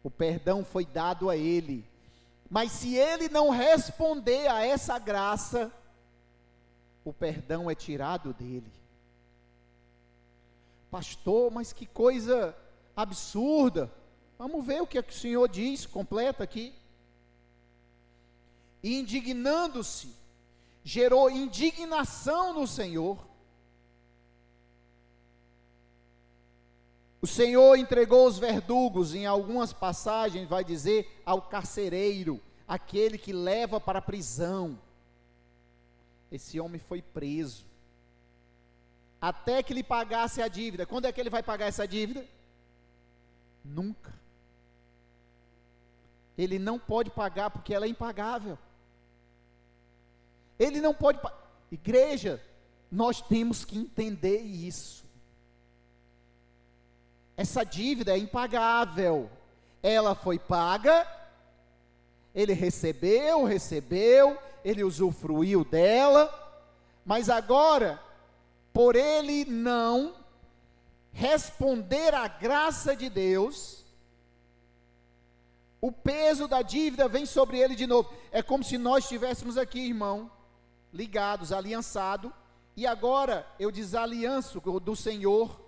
O perdão foi dado a ele. Mas se ele não responder a essa graça, o perdão é tirado dele. Pastor, mas que coisa absurda. Vamos ver o que o Senhor diz, completa aqui. Indignando-se, gerou indignação no Senhor. O Senhor entregou os verdugos, em algumas passagens vai dizer, ao carcereiro, aquele que leva para a prisão. Esse homem foi preso, até que lhe pagasse a dívida. Quando é que ele vai pagar essa dívida? Nunca. Ele não pode pagar porque ela é impagável. Ele não pode Igreja, nós temos que entender isso. Essa dívida é impagável. Ela foi paga, ele recebeu, ele usufruiu dela, mas agora, por ele não responder à graça de Deus, o peso da dívida vem sobre ele de novo. É como se nós estivéssemos aqui, irmão, ligados, aliançados, e agora eu desalianço do Senhor,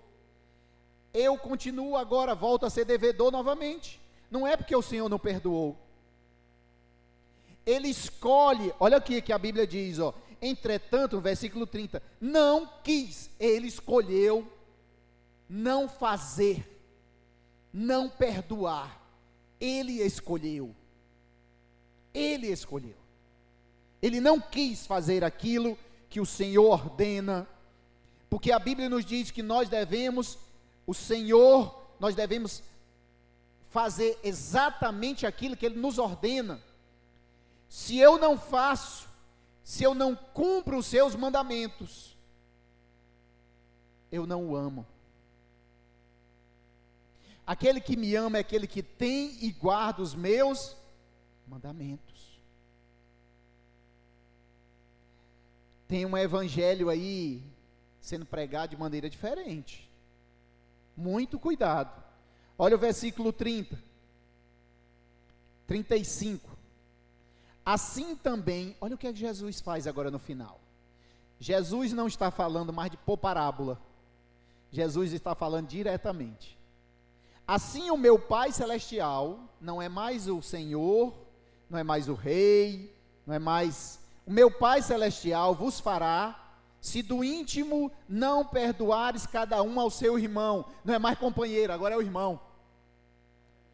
eu continuo agora, volto a ser devedor novamente. Não é porque o Senhor não perdoou. Ele escolhe, olha aqui que a Bíblia diz, ó, entretanto, no versículo 30, não quis, ele escolheu não fazer, não perdoar. Ele escolheu. Ele não quis fazer aquilo que o Senhor ordena, porque a Bíblia nos diz que nós devemos fazer exatamente aquilo que Ele nos ordena. Se eu não faço, se eu não cumpro os seus mandamentos, eu não o amo. Aquele que me ama é aquele que tem e guarda os meus mandamentos. Tem um evangelho aí sendo pregado de maneira diferente. Muito cuidado. Olha o versículo 30, 35. Assim também, olha o que é que Jesus faz agora no final. Jesus não está falando mais por parábola. Jesus está falando diretamente. Assim o meu Pai Celestial, não é mais o Senhor, não é mais o Rei, não é mais... O meu Pai Celestial vos fará, se do íntimo não perdoares cada um ao seu irmão. Não é mais companheiro, agora é o irmão.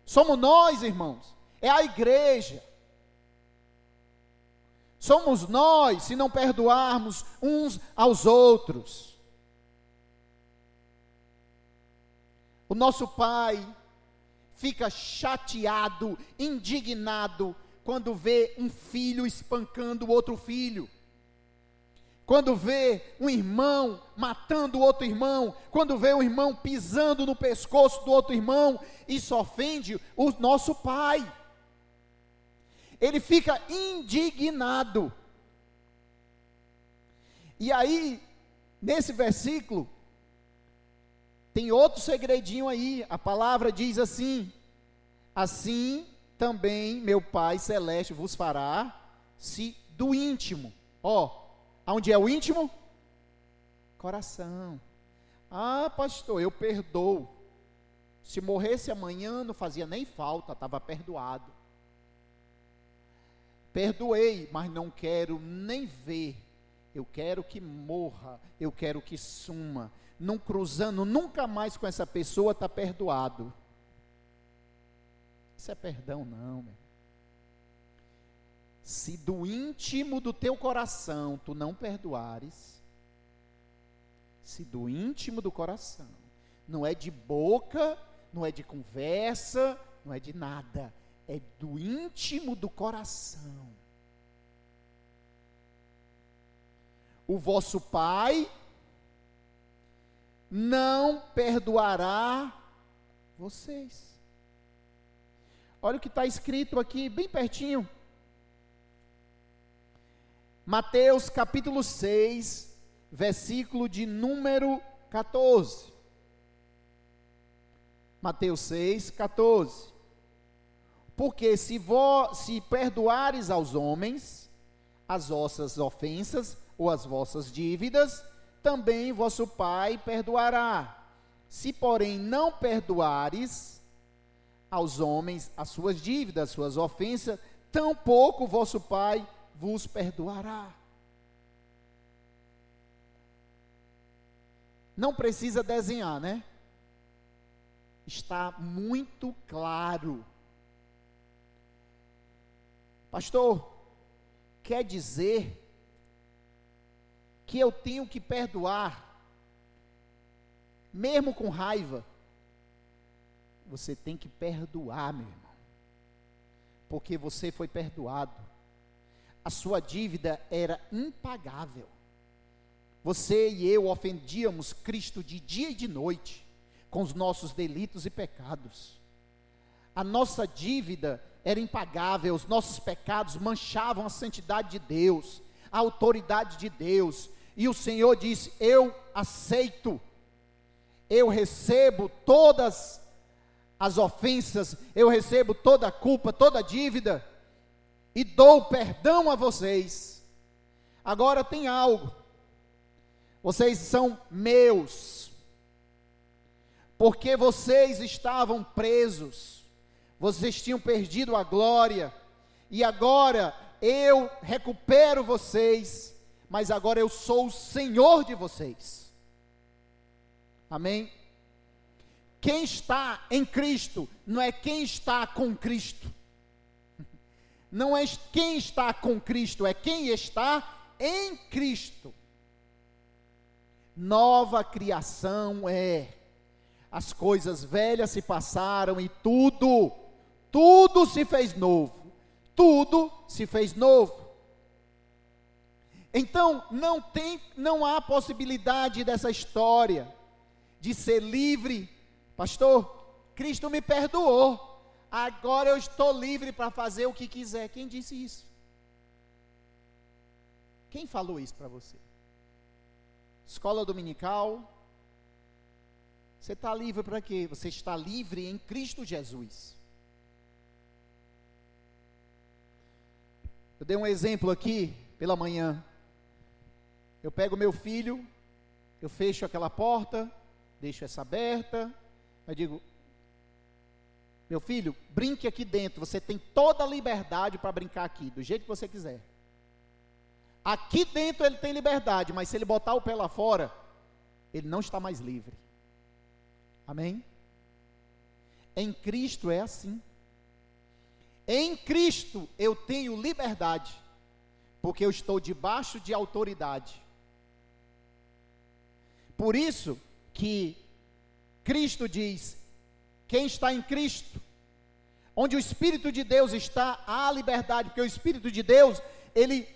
Somos nós, irmãos, é a igreja. Somos nós, se não perdoarmos uns aos outros. O nosso pai fica chateado, indignado, quando vê um filho espancando o outro filho, quando vê um irmão matando o outro irmão, quando vê um irmão pisando no pescoço do outro irmão, isso ofende o nosso pai. Ele fica indignado. E aí, nesse versículo, tem outro segredinho aí. A palavra diz assim: assim também meu Pai Celeste vos fará, se do íntimo. Ó, aonde é o íntimo? Coração. Ah, pastor, eu perdoo. Se morresse amanhã, não fazia nem falta, estava perdoado. Perdoei, mas não quero nem ver. Eu quero que morra, eu quero que suma. Não cruzando nunca mais com essa pessoa, está perdoado. Isso é perdão não, meu. Se do íntimo do teu coração tu não perdoares, se do íntimo do coração, não é de boca, não é de conversa, não é de nada, é do íntimo do coração. O vosso Pai não perdoará vocês. Olha o que está escrito aqui, bem pertinho. Mateus capítulo 6, versículo de número 14. Mateus 6, 14. Porque se perdoares aos homens as vossas ofensas ou as vossas dívidas, também vosso Pai perdoará. Se, porém, não perdoares aos homens as suas dívidas, as suas ofensas, tampouco vosso Pai vos perdoará. Não precisa desenhar, né? Está muito claro. Pastor, quer dizer que eu tenho que perdoar, mesmo com raiva? Você tem que perdoar, meu irmão, porque você foi perdoado. A sua dívida era impagável. Você e eu ofendíamos Cristo de dia e de noite, com os nossos delitos e pecados. A nossa dívida era impagável, os nossos pecados manchavam a santidade de Deus, a autoridade de Deus, e o Senhor disse: eu aceito, eu recebo todas as ofensas, eu recebo toda a culpa, toda a dívida, e dou perdão a vocês. Agora tem algo, vocês são meus, porque vocês estavam presos, vocês tinham perdido a glória, e agora eu recupero vocês, mas agora eu sou o Senhor de vocês. Amém? Quem está em Cristo não é quem está com Cristo. Não é quem está com Cristo, é quem está em Cristo. Nova criação é: as coisas velhas se passaram e tudo se fez novo. Tudo se fez novo. Então, não há possibilidade dessa história de ser livre. Pastor, Cristo me perdoou, agora eu estou livre para fazer o que quiser. Quem disse isso? Quem falou isso para você? Escola dominical? Você está livre para quê? Você está livre em Cristo Jesus. Eu dei um exemplo aqui pela manhã. Eu pego meu filho, eu fecho aquela porta, deixo essa aberta, eu digo: meu filho, brinque aqui dentro, você tem toda a liberdade para brincar aqui, do jeito que você quiser. Aqui dentro ele tem liberdade, mas se ele botar o pé lá fora, ele não está mais livre. Amém? Em Cristo é assim. Em Cristo eu tenho liberdade, porque eu estou debaixo de autoridade. Por isso que Cristo diz: quem está em Cristo, onde o Espírito de Deus está, há liberdade, porque o Espírito de Deus, ele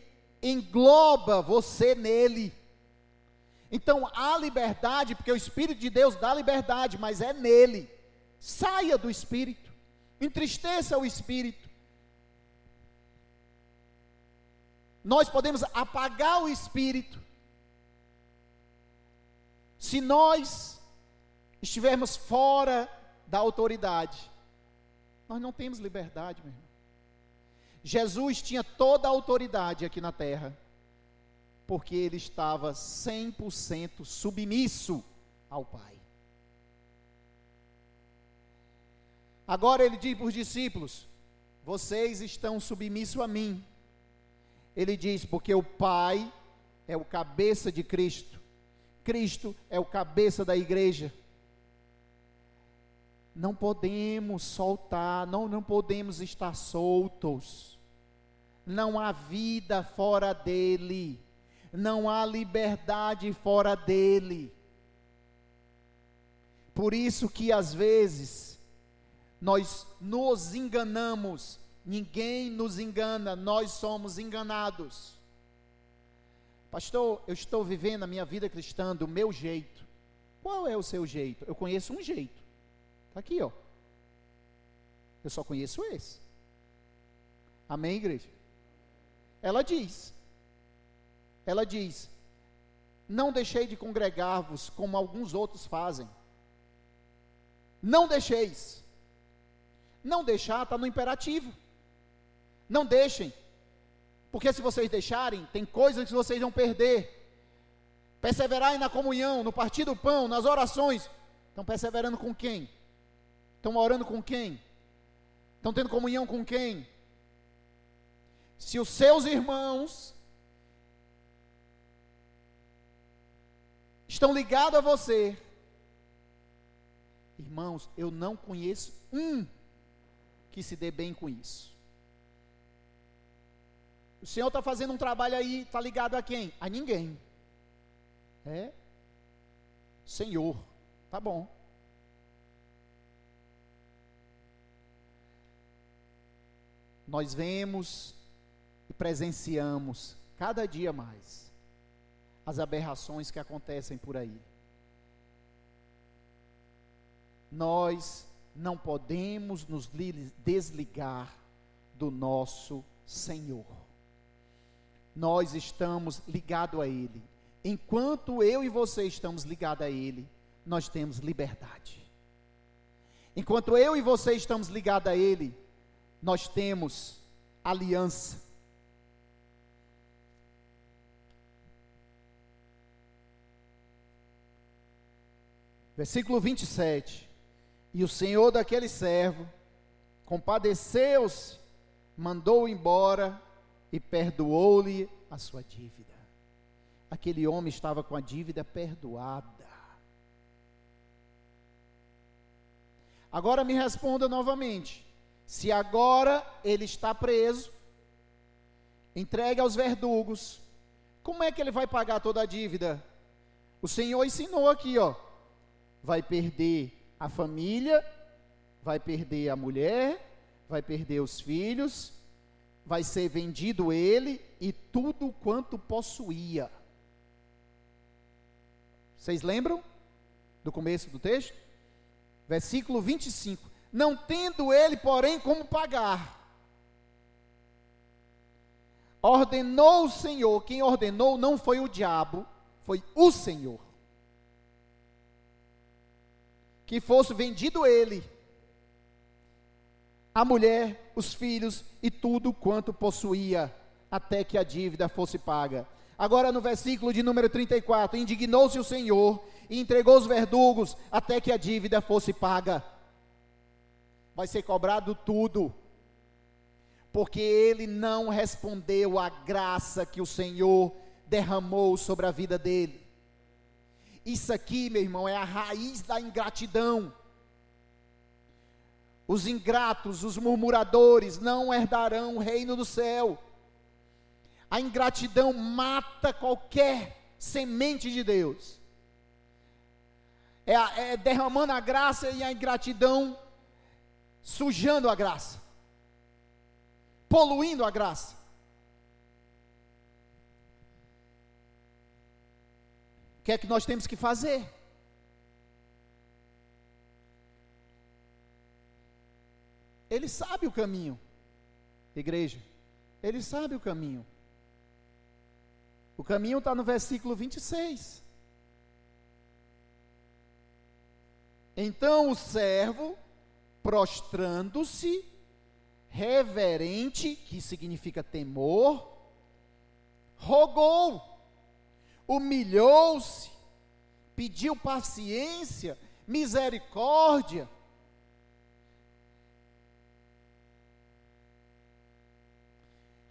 engloba você nele. Então há liberdade, porque o Espírito de Deus dá liberdade, mas é nele. Saia do Espírito, entristeça o Espírito. Nós podemos apagar o Espírito se nós estivermos fora da autoridade. Nós não temos liberdade, meu irmão. Jesus tinha toda a autoridade aqui na terra, porque ele estava 100% submisso ao Pai. Agora ele diz para os discípulos: vocês estão submissos a mim. Ele diz: porque o Pai é o cabeça de Cristo, Cristo é o cabeça da igreja. Não podemos soltar, não podemos estar soltos. Não há vida fora dele, não há liberdade fora dele. Por isso que às vezes nós nos enganamos. Ninguém nos engana, nós somos enganados. Pastor, eu estou vivendo a minha vida cristã do meu jeito. Qual é o seu jeito? Eu conheço um jeito. Está aqui, ó. Eu só conheço esse. Amém, igreja? Ela diz: não deixei de congregar-vos como alguns outros fazem. Não deixeis. Não deixar está no imperativo. Não deixem. Porque se vocês deixarem, tem coisas que vocês vão perder. Perseverarem na comunhão, no partir do pão, nas orações. Estão perseverando com quem? Estão orando com quem? Estão tendo comunhão com quem? Se os seus irmãos estão ligados a você, irmãos, eu não conheço um que se dê bem com isso. O Senhor está fazendo um trabalho aí, está ligado a quem? A ninguém. Senhor, tá bom. Nós vemos e presenciamos cada dia mais as aberrações que acontecem por aí. Nós não podemos nos desligar do nosso Senhor. Nós estamos ligados a Ele. Enquanto eu e você estamos ligados a Ele, nós temos liberdade. Enquanto eu e você estamos ligados a Ele, nós temos aliança. Versículo 27. E o Senhor daquele servo compadeceu-se, mandou-o embora e perdoou-lhe a sua dívida. Aquele homem estava com a dívida perdoada. Agora me responda novamente. Se agora ele está preso, entregue aos verdugos, como é que ele vai pagar toda a dívida? O Senhor ensinou aqui, vai perder a família, vai perder a mulher, vai perder os filhos, vai ser vendido ele e tudo quanto possuía. Vocês lembram do começo do texto? Versículo 25. Não tendo ele, porém, como pagar, ordenou o Senhor. Quem ordenou não foi o diabo, foi o Senhor, que fosse vendido ele, a mulher, os filhos e tudo quanto possuía, até que a dívida fosse paga. Agora no versículo de número 34, indignou-se o Senhor e entregou os verdugos até que a dívida fosse paga. Vai ser cobrado tudo, porque ele não respondeu à graça que o Senhor derramou sobre a vida dele. Isso aqui, meu irmão, é a raiz da ingratidão. Os ingratos, os murmuradores não herdarão o reino do céu. A ingratidão mata qualquer semente de Deus. É derramando a graça e a ingratidão sujando a graça, poluindo a graça. O que é que nós temos que fazer? Ele sabe o caminho, igreja, ele sabe o caminho. O caminho está no versículo 26. Então o servo, prostrando-se, reverente, que significa temor, rogou, humilhou-se, pediu paciência, misericórdia.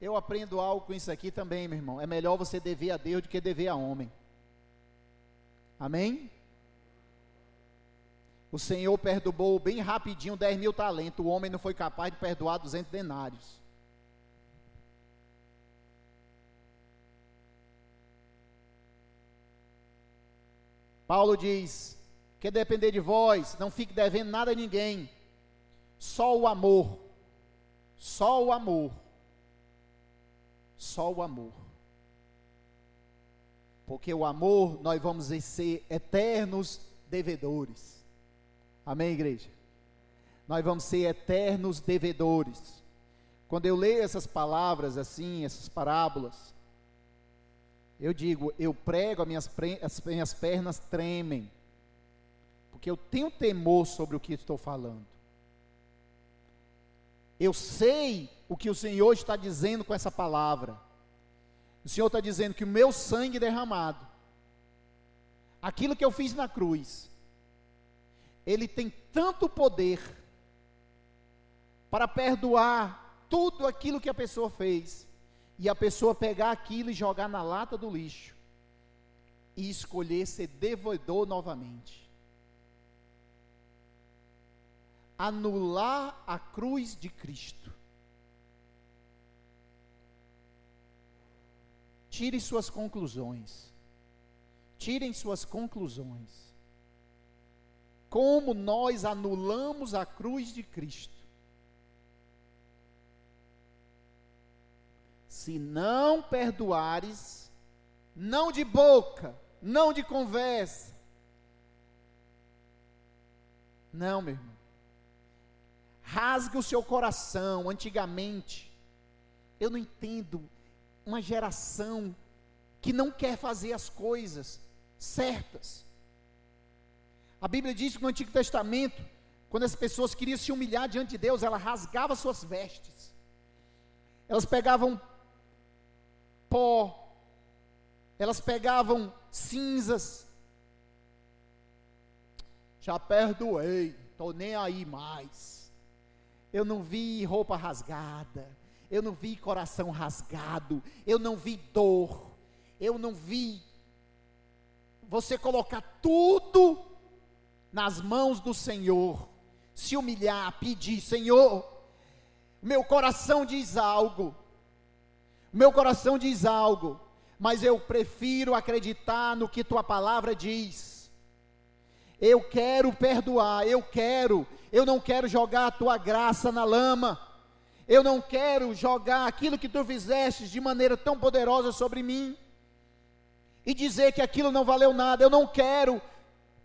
Eu aprendo algo com isso aqui também, meu irmão. É melhor você dever a Deus do que dever a homem. Amém? O Senhor perdoou bem rapidinho 10.000 talentos. O homem não foi capaz de perdoar 200 denários. Paulo diz: que depender de vós, não fique devendo nada a ninguém. Só o amor. Só o amor. Só o amor. Porque o amor, nós vamos ser eternos devedores. Amém, igreja? Nós vamos ser eternos devedores. Quando eu leio essas palavras assim, essas parábolas, eu digo, eu prego, as minhas pernas tremem, porque eu tenho temor sobre o que estou falando. Eu sei o que o Senhor está dizendo com essa palavra. O Senhor está dizendo que o meu sangue derramado, aquilo que eu fiz na cruz, ele tem tanto poder para perdoar tudo aquilo que a pessoa fez, e a pessoa pegar aquilo e jogar na lata do lixo, e escolher ser devedor novamente. Anular a cruz de Cristo. Tire suas conclusões. Tirem suas conclusões. Como nós anulamos a cruz de Cristo? Se não perdoares, não de boca, não de conversa. Não, meu irmão. Rasgue o seu coração. Antigamente, eu não entendo uma geração que não quer fazer as coisas certas. A Bíblia diz que no Antigo Testamento, quando as pessoas queriam se humilhar diante de Deus, ela rasgava suas vestes. Elas pegavam pó, elas pegavam cinzas. Já perdoei, estou nem aí mais. Eu não vi roupa rasgada, eu não vi coração rasgado, eu não vi dor, eu não vi você colocar tudo nas mãos do Senhor, se humilhar, pedir: Senhor, meu coração diz algo, mas eu prefiro acreditar no que tua palavra diz. Eu quero perdoar, eu não quero jogar a tua graça na lama, eu não quero jogar aquilo que tu fizeste de maneira tão poderosa sobre mim, e dizer que aquilo não valeu nada. Eu não quero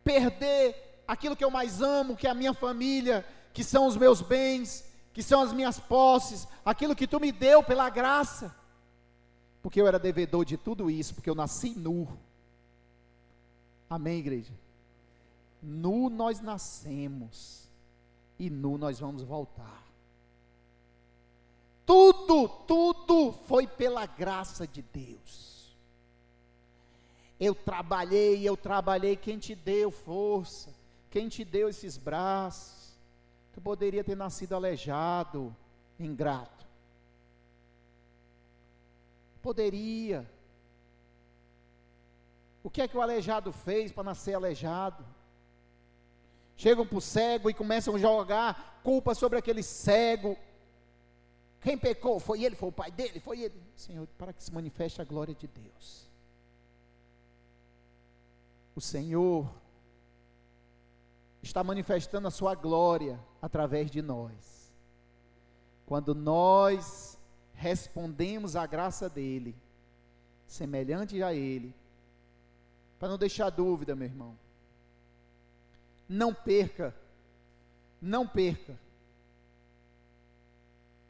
perder aquilo que eu mais amo, que é a minha família, que são os meus bens, que são as minhas posses, aquilo que tu me deu pela graça, porque eu era devedor de tudo isso, porque eu nasci nu. Amém, igreja? Nu nós nascemos, e nu nós vamos voltar. Tudo foi pela graça de Deus. Eu trabalhei, quem te deu força, quem te deu esses braços? Tu poderia ter nascido aleijado, ingrato. Poderia. O que é que o aleijado fez para nascer aleijado? Chegam para o cego e começam a jogar culpa sobre aquele cego. Quem pecou? Foi ele, foi o pai dele, foi ele. Senhor, para que se manifeste a glória de Deus. O Senhor está manifestando a sua glória através de nós. Quando nós respondemos à graça dele, semelhante a ele, para não deixar dúvida, meu irmão, não perca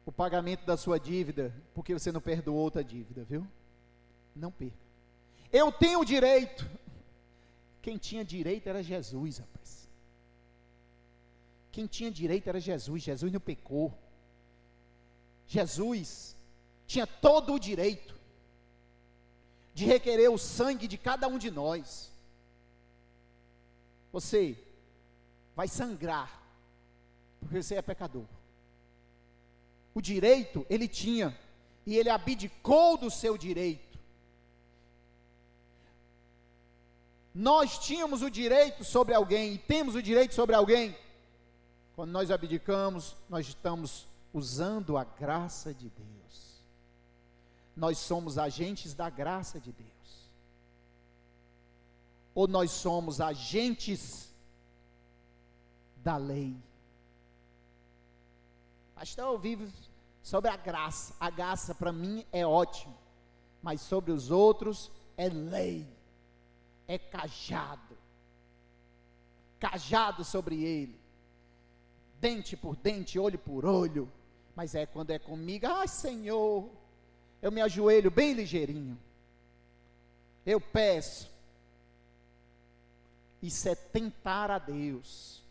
o pagamento da sua dívida, porque você não perdoou outra dívida, viu? Não perca. Eu tenho direito. Quem tinha direito era Jesus, rapaz. Quem tinha direito era Jesus. Jesus não pecou. Jesus tinha todo o direito de requerer o sangue de cada um de nós. Você vai sangrar, porque você é pecador. O direito ele tinha, e ele abdicou do seu direito. Nós tínhamos o direito sobre alguém, e temos o direito sobre alguém. Quando nós abdicamos, nós estamos usando a graça de Deus. Nós somos agentes da graça de Deus. Ou nós somos agentes da lei. Pastor, eu vivo sobre a graça. A graça para mim é ótimo, mas sobre os outros é lei. É cajado sobre ele, dente por dente, olho por olho. Mas quando é comigo, Senhor, eu me ajoelho bem ligeirinho, eu peço. Isso é tentar a Deus.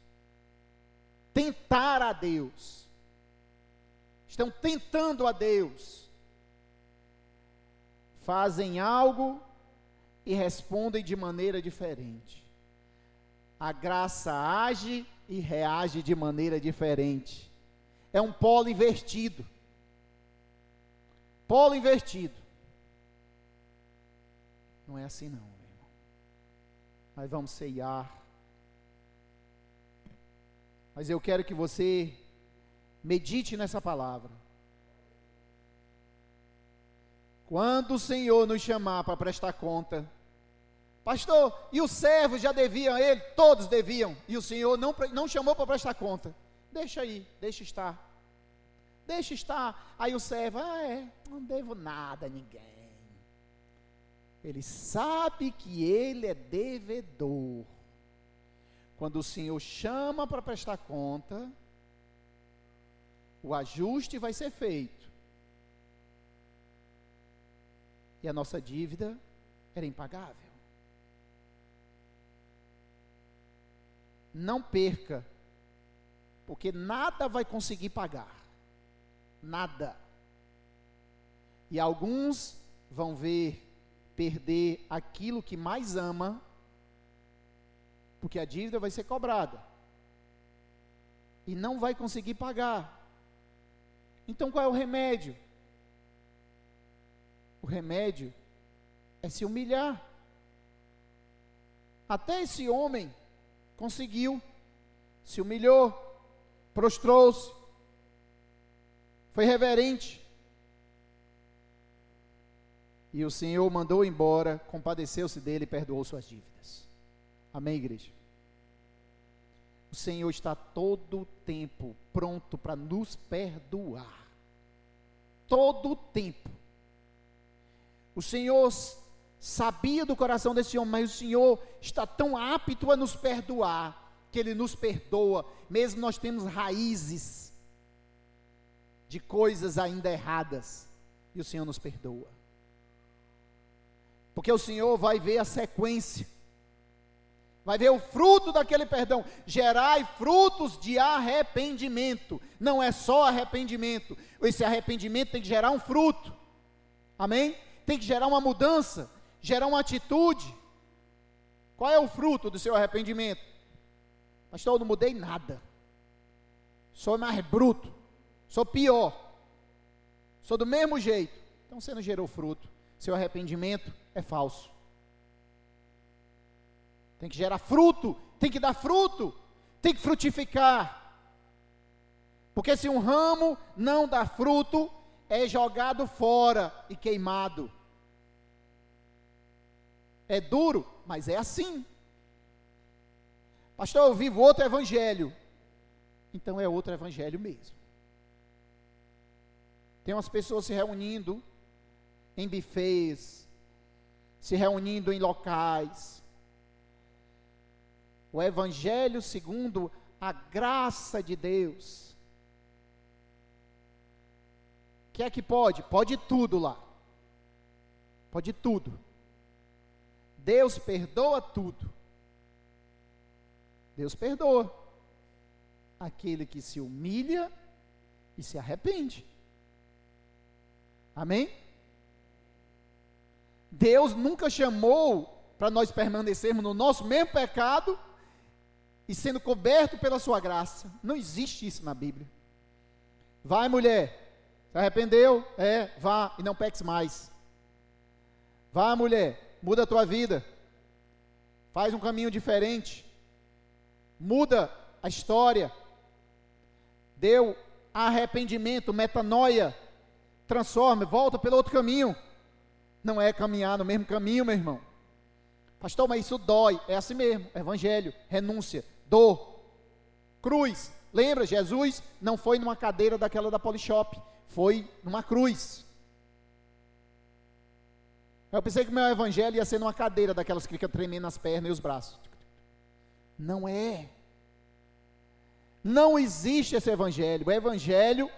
estão tentando a Deus, fazem algo e respondem de maneira diferente. A graça age e reage de maneira diferente. É um polo invertido. Polo invertido. Não é assim não, meu irmão. Nós vamos ceiar. Mas eu quero que você medite nessa palavra. Quando o Senhor nos chamar para prestar conta, pastor, e os servos já deviam a Ele? Todos deviam, e o Senhor não chamou para prestar conta. Deixa aí, deixa estar. Deixa estar. Aí o servo, não devo nada a ninguém. Ele sabe que ele é devedor. Quando o Senhor chama para prestar conta, o ajuste vai ser feito. E a nossa dívida era impagável. Não perca, porque nada vai conseguir pagar. Nada. E alguns vão perder aquilo que mais ama, porque a dívida vai ser cobrada. E não vai conseguir pagar. Então qual é o remédio? O remédio é se humilhar. Até esse homem conseguiu, se humilhou, prostrou-se, foi reverente. E o Senhor mandou embora, compadeceu-se dele e perdoou suas dívidas. Amém, igreja? O Senhor está todo o tempo pronto para nos perdoar. Todo o tempo. O Senhor sabia do coração desse homem, mas o Senhor está tão apto a nos perdoar, que Ele nos perdoa, mesmo nós temos raízes de coisas ainda erradas, e o Senhor nos perdoa. Porque o Senhor vai ver a sequência, vai ver o fruto daquele perdão. Gerai frutos de arrependimento. Não é só arrependimento. Esse arrependimento tem que gerar um fruto. Amém? Tem que gerar uma mudança, gerar uma atitude. Qual é o fruto do seu arrependimento? Pastor, eu não mudei nada. Sou mais bruto. Sou pior. Sou do mesmo jeito. Então você não gerou fruto. Seu arrependimento é falso. Tem que gerar fruto, tem que dar fruto, tem que frutificar. Porque se um ramo não dá fruto, é jogado fora e queimado. É duro, mas é assim. Pastor, eu vivo outro evangelho. Então é outro evangelho mesmo. Tem umas pessoas se reunindo em bufês, se reunindo em locais. O evangelho segundo a graça de Deus. O que é que pode? Pode tudo lá. Pode tudo. Deus perdoa tudo. Deus perdoa aquele que se humilha e se arrepende. Amém? Deus nunca chamou para nós permanecermos no nosso mesmo pecado e sendo coberto pela sua graça. Não existe isso na Bíblia. Vai, mulher, se arrependeu? Vá e não peques mais. Vá, mulher, muda a tua vida. Faz um caminho diferente. Muda a história. Deu arrependimento, metanoia. Transforma, volta pelo outro caminho. Não é caminhar no mesmo caminho, meu irmão. Pastor, mas isso dói. É assim mesmo. Evangelho, renúncia, dor, cruz. Lembra, Jesus não foi numa cadeira daquela da Polishop. Foi numa cruz. Eu pensei que o meu evangelho ia ser numa cadeira daquelas que fica tremendo as pernas e os braços. Não é. Não existe esse evangelho. O evangelho,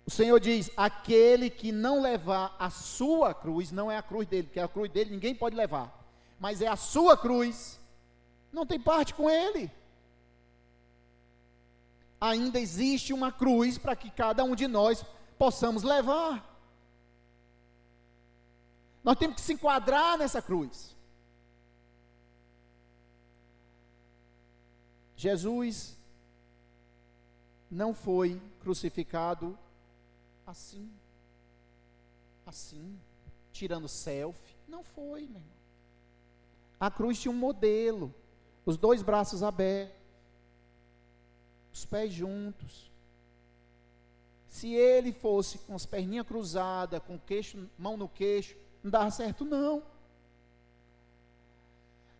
o Senhor diz, aquele que não levar a sua cruz, não é a cruz dele, porque a cruz dele ninguém pode levar, mas é a sua cruz, não tem parte com ele. ainda existe uma cruz para que cada um de nós possamos levar. Nós temos que se enquadrar nessa cruz. Jesus não foi crucificado assim, tirando selfie. Não foi, meu irmão. A cruz tinha um modelo, os dois braços abertos, os pés juntos. Se ele fosse com as perninhas cruzadas, com o queixo, mão no queixo, não dava certo não.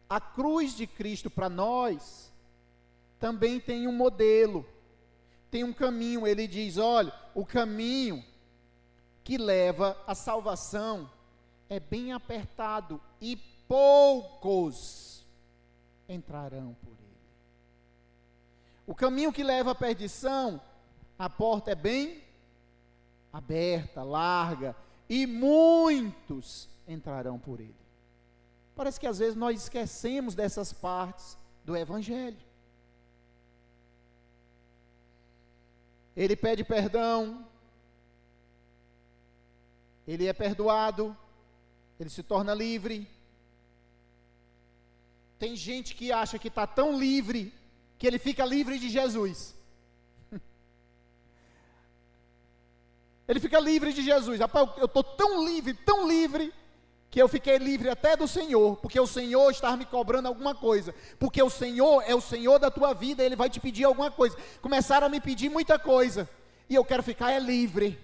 A cruz de Cristo para nós também tem um modelo, tem um caminho. Ele diz: olha, o caminho que leva à salvação é bem apertado e poucos entrarão por ele. O caminho que leva à perdição, a porta é bem aberta, larga, e muitos entrarão por ele. Parece que às vezes nós esquecemos dessas partes do Evangelho. Ele pede perdão, ele é perdoado, ele se torna livre. Tem gente que acha que está tão livre, que ele fica livre de Jesus. Ele fica livre de Jesus. Rapaz, eu estou tão livre, que eu fiquei livre até do Senhor, porque o Senhor estava me cobrando alguma coisa, porque o Senhor é o Senhor da tua vida, Ele vai te pedir alguma coisa. Começaram a me pedir muita coisa, e eu quero ficar livre.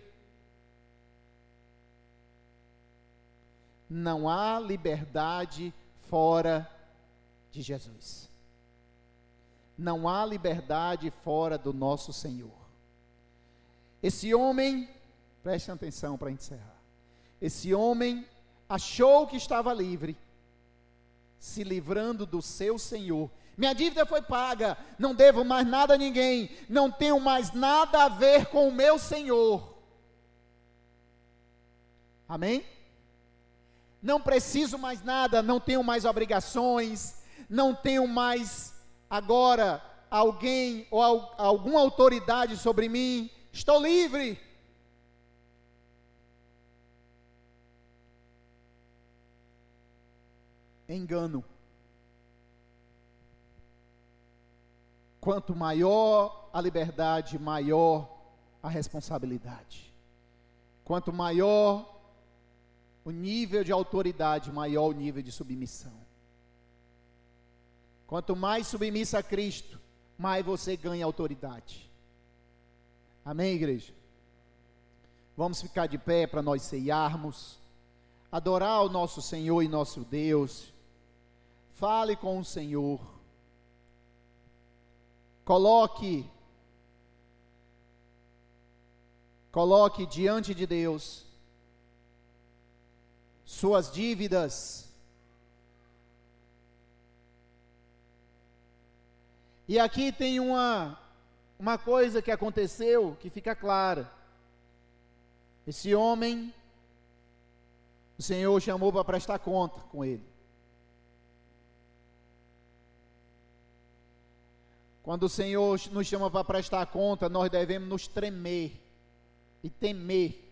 Não há liberdade fora de Jesus. Não há liberdade fora do nosso Senhor. Esse homem, preste atenção para encerrar, esse homem achou que estava livre, se livrando do seu Senhor. Minha dívida foi paga, não devo mais nada a ninguém, não tenho mais nada a ver com o meu Senhor. Amém? Não preciso mais nada, não tenho mais obrigações, não tenho mais agora alguém ou alguma autoridade sobre mim, estou livre. Engano. Quanto maior a liberdade, maior a responsabilidade. Quanto maior o nível de autoridade, maior o nível de submissão. Quanto mais submissa a Cristo, mais você ganha autoridade. Amém, igreja? Vamos ficar de pé para nós ceiarmos, adorar o nosso Senhor e nosso Deus. Fale com o Senhor. Coloque diante de Deus suas dívidas. E aqui tem uma coisa que aconteceu que fica clara. Esse homem, o Senhor chamou para prestar conta com ele. Quando o Senhor nos chama para prestar conta, nós devemos nos tremer e temer,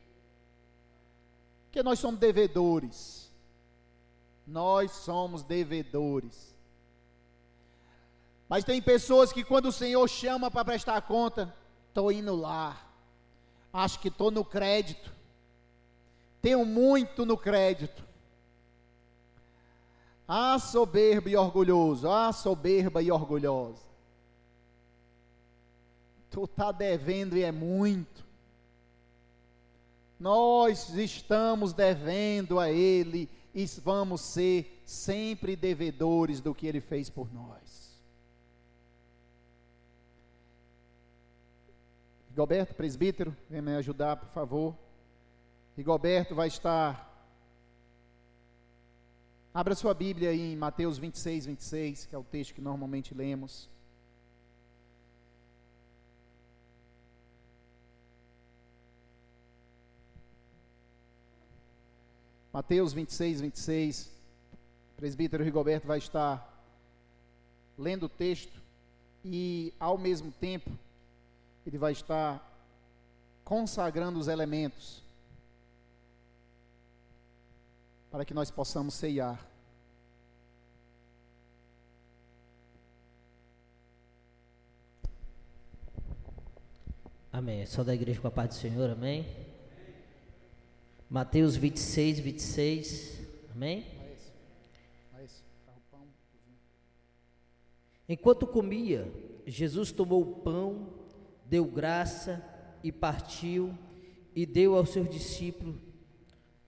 porque nós somos devedores. Nós somos devedores. Mas tem pessoas que quando o Senhor chama para prestar conta, estou indo lá, acho que estou no crédito, tenho muito no crédito. Ah, soberbo e orgulhoso, ah, soberba e orgulhosa. Tu está devendo e é muito. Nós estamos devendo a Ele e vamos ser sempre devedores do que Ele fez por nós. Rigoberto, presbítero, vem me ajudar, por favor. Rigoberto vai estar... Abra sua Bíblia aí em Mateus 26, 26, que é o texto que normalmente lemos. Mateus 26, 26, o presbítero Rigoberto vai estar lendo o texto e, ao mesmo tempo, ele vai estar consagrando os elementos para que nós possamos ceiar. Amém. Só da igreja com a paz do Senhor, amém. Mateus 26, 26, amém. Enquanto comia, Jesus tomou o pão, deu graça e partiu e deu aos seus discípulos: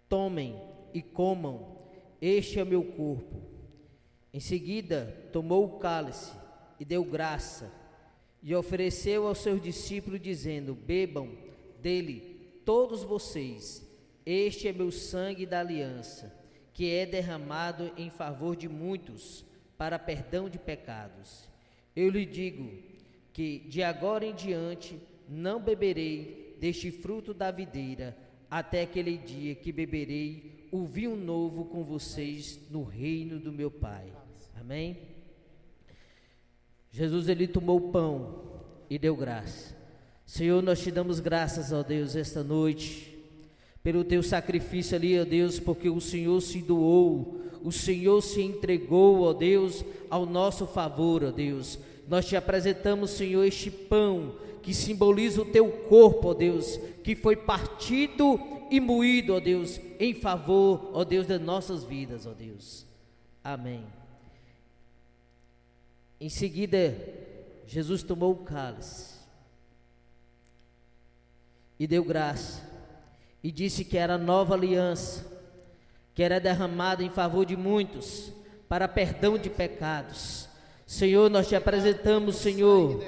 tomem e comam, este é o meu corpo. Em seguida, tomou o cálice e deu graça e ofereceu aos seus discípulos, dizendo: bebam dele todos vocês, este é meu sangue da aliança, que é derramado em favor de muitos, para perdão de pecados. Eu lhe digo que de agora em diante não beberei deste fruto da videira, até aquele dia que beberei o vinho novo com vocês no reino do meu Pai. Amém? Jesus, ele tomou o pão e deu graça. Senhor, nós te damos graças, ó Deus, esta noite, pelo teu sacrifício ali, ó Deus, porque o Senhor se doou, o Senhor se entregou, ó Deus, ao nosso favor, ó Deus. Nós te apresentamos, Senhor, este pão que simboliza o teu corpo, ó Deus, que foi partido e moído, ó Deus, em favor, ó Deus, das nossas vidas, ó Deus. Amém. Em seguida, Jesus tomou o cálice e deu graça e disse que era nova aliança, que era derramada em favor de muitos, para perdão de pecados. Senhor, nós te apresentamos, Senhor,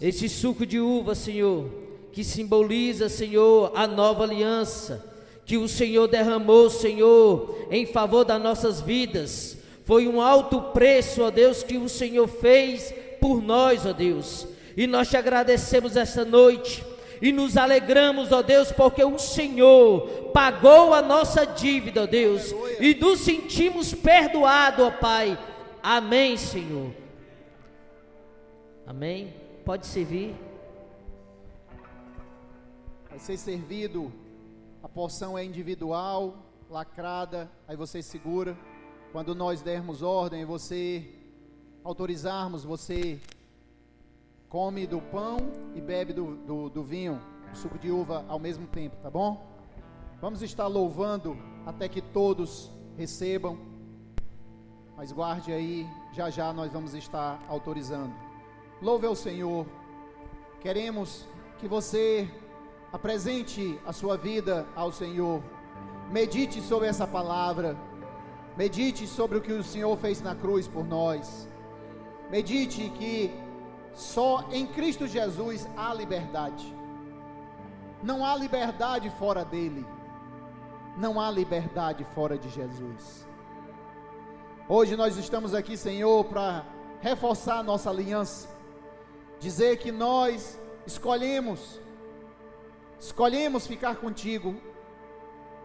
esse suco de uva, Senhor, que simboliza, Senhor, a nova aliança, que o Senhor derramou, Senhor, em favor das nossas vidas. Foi um alto preço, ó Deus, que o Senhor fez por nós, ó Deus, e nós te agradecemos esta noite, e nos alegramos, ó Deus, porque o Senhor pagou a nossa dívida, ó Deus, e nos sentimos perdoados, ó Pai. Amém, Senhor. Amém. Pode servir. Vai ser servido, a porção é individual, lacrada, aí você segura. Quando nós dermos ordem, você autorizarmos, você come do pão e bebe do vinho, o suco de uva ao mesmo tempo, tá bom? Vamos estar louvando até que todos recebam, mas guarde aí, já já nós vamos estar autorizando. Louve ao Senhor. Queremos que você apresente a sua vida ao Senhor, medite sobre essa palavra, medite sobre o que o Senhor fez na cruz por nós, medite que só em Cristo Jesus há liberdade, não há liberdade fora dele, não há liberdade fora de Jesus. Hoje nós estamos aqui, Senhor, para reforçar a nossa aliança, dizer que nós escolhemos ficar contigo,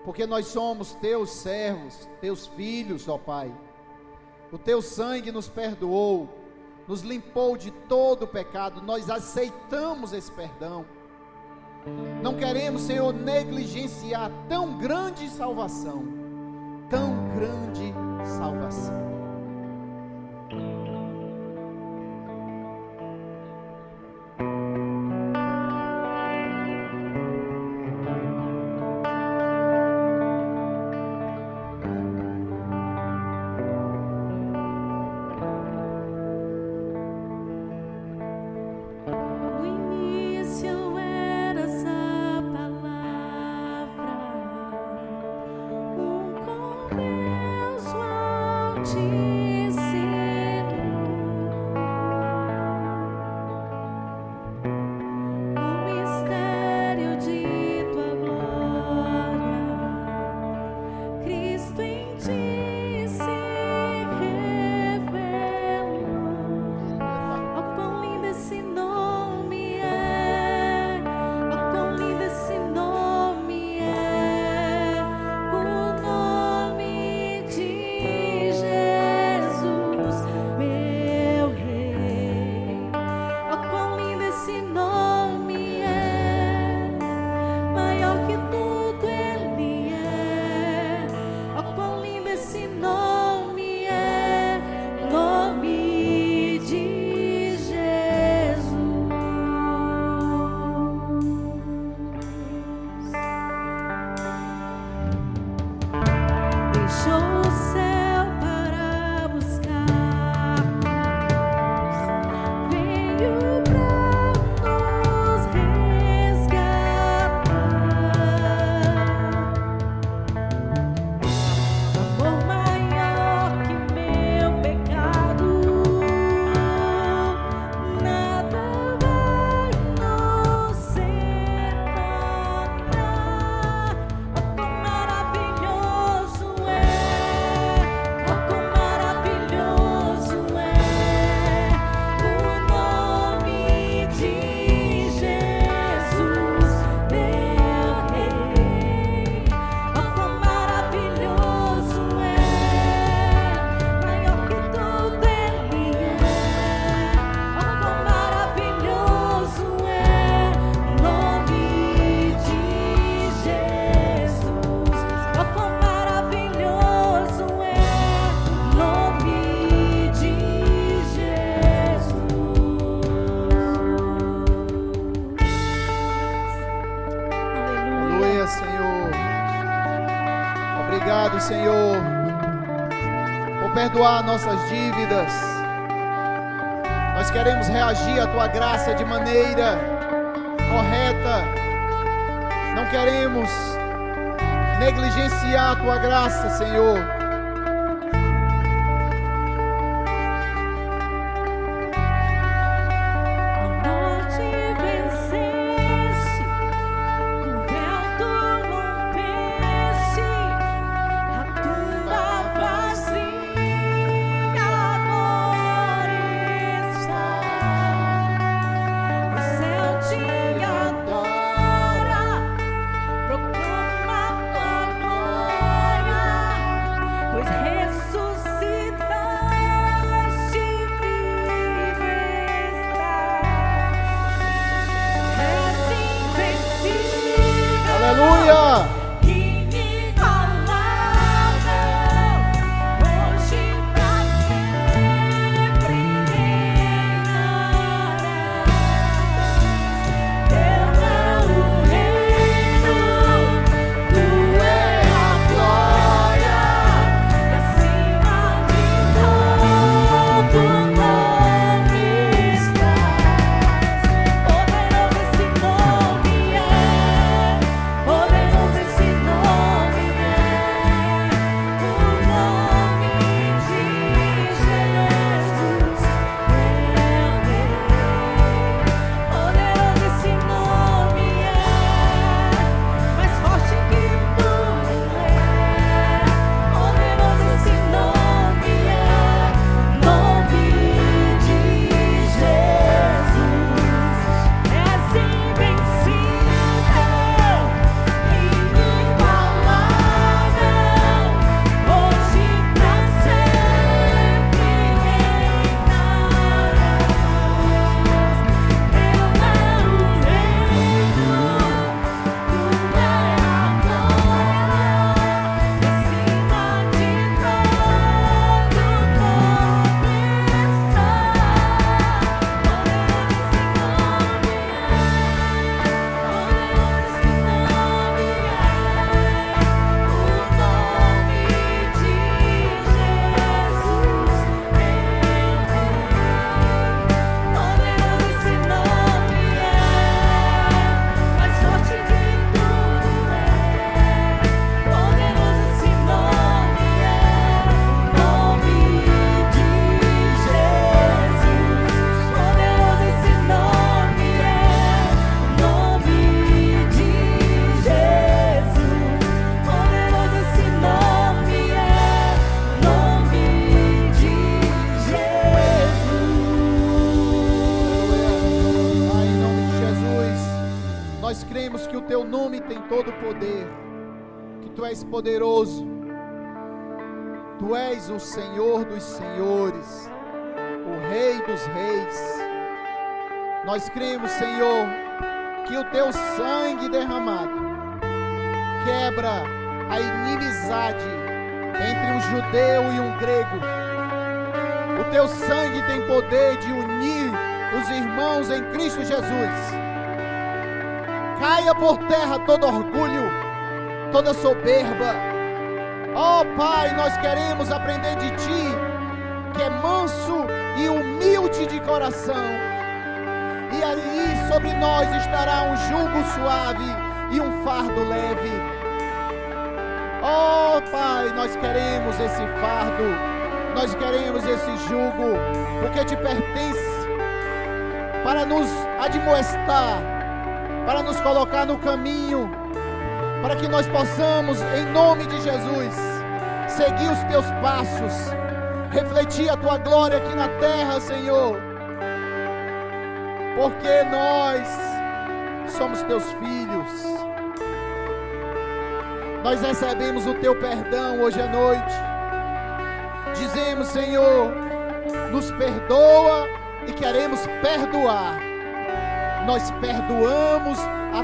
porque nós somos teus servos, teus filhos, ó Pai. O teu sangue nos perdoou, nos limpou de todo o pecado, nós aceitamos esse perdão. Não queremos, Senhor, negligenciar tão grande salvação, tão grande salvação. Esse nome deixou o céu para buscar-nos, veio para nos resgatar. Amor maior que meu pecado, nada vai nos separar. Oh, quão maravilhoso é, oh, quão maravilhoso é o nome de Jesus, meu Rei. Oh, quão maravilhoso é, maior que tudo Ele é. Oh, quão maravilhoso é o nome de Jesus. Oh, quão maravilhoso é o nome de Jesus. Aleluia, Senhor. Obrigado, Senhor, por perdoar nossas dívidas. Nós queremos reagir à Tua graça de maneira correta. Não queremos negligenciar a Tua graça, Senhor. A morte venceste, o véu tu rompeste, a tumba vazia agora está. O céu te adora, proclama tua glória, pois ressuscitaste, vivo estás. És invencível, Aleluia. inigualável, hoje pra sempre reinarás. Teu é o reino, tu é a glória, e acima de todo nome estás. Poderoso esse nome é, poderoso esse nome é, o nome de Jesus, meu Rei. Poderoso esse nome é, mais forte que tudo é. Poderoso esse nome é, nome de Jesus. És invencível, inigualável, hoje pra sempre reinarás. Teu é o reino, tu é a glória, e acima de todo nome está. Poderoso esse nome é, poderoso esse nome é, o nome de Jesus, meu Rei. Poderoso esse nome é, mais forte que tudo é. Poderoso esse nome é, nome de Jesus. Poderoso esse nome é, nome de Jesus. Poderoso esse nome é, nome de Jesus. Pai, em nome de Jesus, nós cremos que o Teu nome tem todo o poder, que Tu és poderoso, Tu és o Senhor dos senhores, o Rei dos reis. Nós cremos, Senhor, que o Teu sangue derramado quebra a inimizade entre um judeu e um grego. O Teu sangue tem poder de unir os irmãos em Cristo Jesus. Caia por terra todo orgulho, toda soberba. Ó Pai, nós queremos aprender de Ti, que é manso e humilde de coração. E ali sobre nós estará um jugo suave e um fardo leve. Ó Pai, nós queremos esse fardo, nós queremos esse jugo, porque Te pertence, para nos admoestar, para nos colocar no caminho, para que nós possamos, em nome de Jesus, seguir os Teus passos, refletir a Tua glória aqui na terra, Senhor, porque nós somos Teus filhos. Nós recebemos o Teu perdão hoje à noite. Dizemos, Senhor, nos perdoa e queremos perdoar. Nós perdoamos a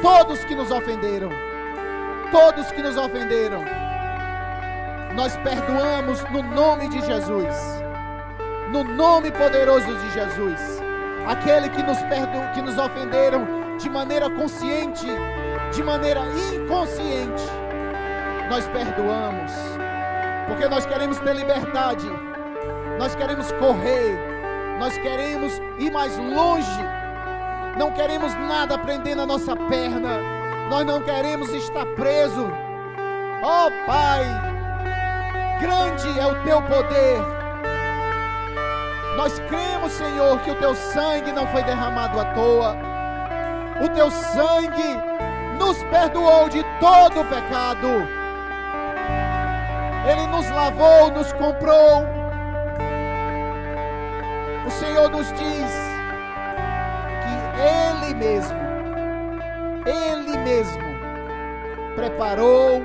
todos que nos ofenderam. Todos que nos ofenderam. Nós perdoamos no nome de Jesus. No nome poderoso de Jesus. Aquele que nos ofenderam de maneira consciente, de maneira inconsciente, nós perdoamos, porque nós queremos ter liberdade, nós queremos correr, nós queremos ir mais longe, não queremos nada prender na nossa perna, nós não queremos estar preso. Ó Pai, grande é o Teu poder. Nós cremos, Senhor, que o Teu sangue não foi derramado à toa. O Teu sangue nos perdoou de todo o pecado. Ele nos lavou, nos comprou. O Senhor nos diz que Ele mesmo preparou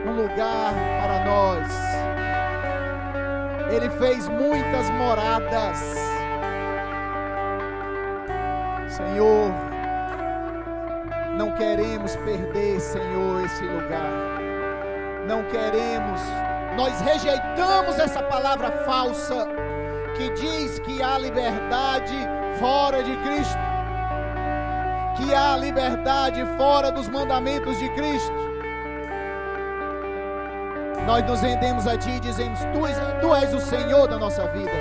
um lugar para nós. Ele fez muitas moradas. Senhor, não queremos perder, Senhor, esse lugar. Não queremos. Nós rejeitamos essa palavra falsa que diz que há liberdade fora de Cristo, que há liberdade fora dos mandamentos de Cristo. Nós nos rendemos a Ti e dizemos: Tu és o Senhor da nossa vida.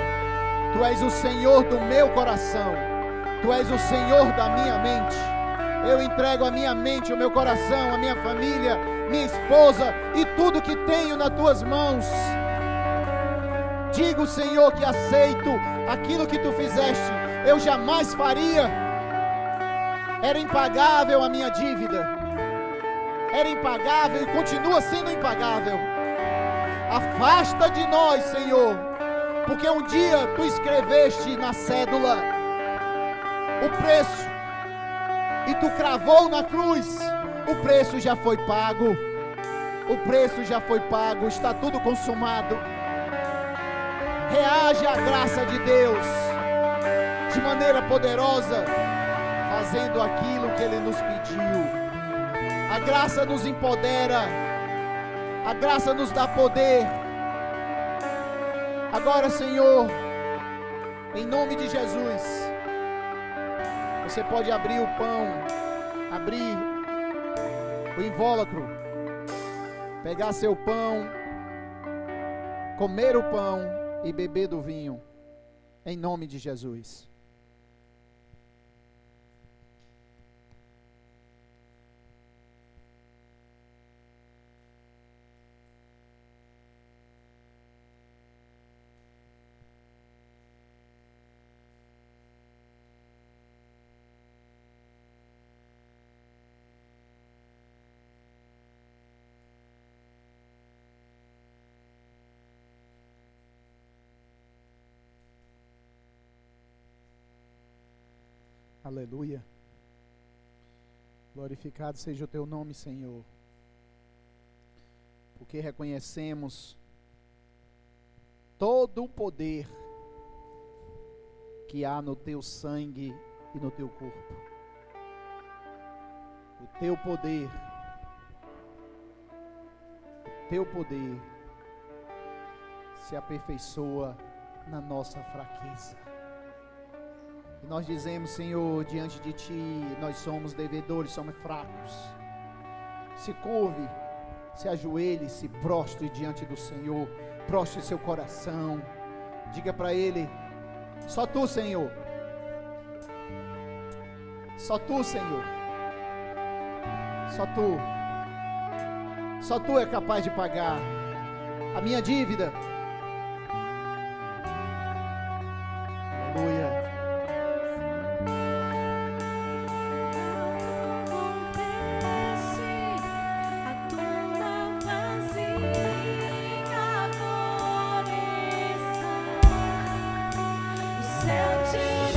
Tu és o Senhor do meu coração. Tu és o Senhor da minha mente. Eu entrego a minha mente, o meu coração, a minha família, minha esposa e tudo que tenho nas Tuas mãos. Digo, Senhor, que aceito aquilo que Tu fizeste. Eu jamais faria. Era impagável a minha dívida. Era impagável e continua sendo impagável. Afasta de nós, Senhor, porque um dia Tu escreveste na cédula o preço e Tu cravou na cruz. O preço já foi pago. O preço já foi pago. Está tudo consumado. Reaja à graça de Deus de maneira poderosa, fazendo aquilo que Ele nos pediu. A graça nos empodera. A graça nos dá poder. Agora, Senhor, em nome de Jesus, você pode abrir o pão, abrir o invólucro, pegar seu pão, comer o pão e beber do vinho, em nome de Jesus. Aleluia. Glorificado seja o Teu nome, Senhor, porque reconhecemos todo o poder que há no Teu sangue e no Teu corpo. O Teu poder se aperfeiçoa na nossa fraqueza. E nós dizemos, Senhor, diante de Ti, nós somos devedores, somos fracos. Se curve, se ajoelhe, se prostre diante do Senhor, prostre seu coração, diga para Ele: só Tu, Senhor, só Tu, Senhor, só Tu é capaz de pagar a minha dívida. Aleluia.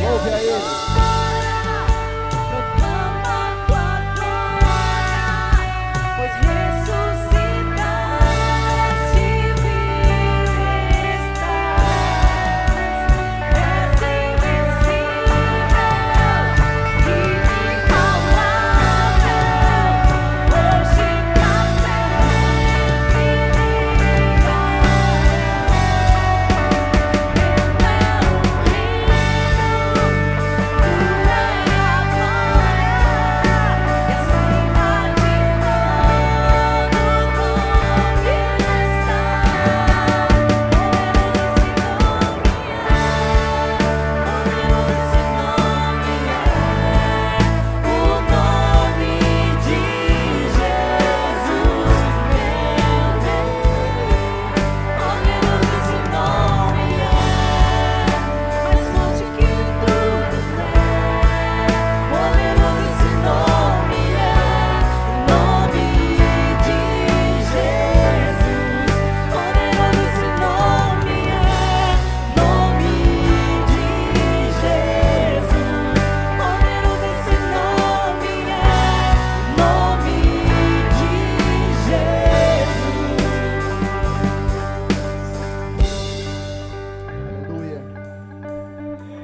Louve a Ele.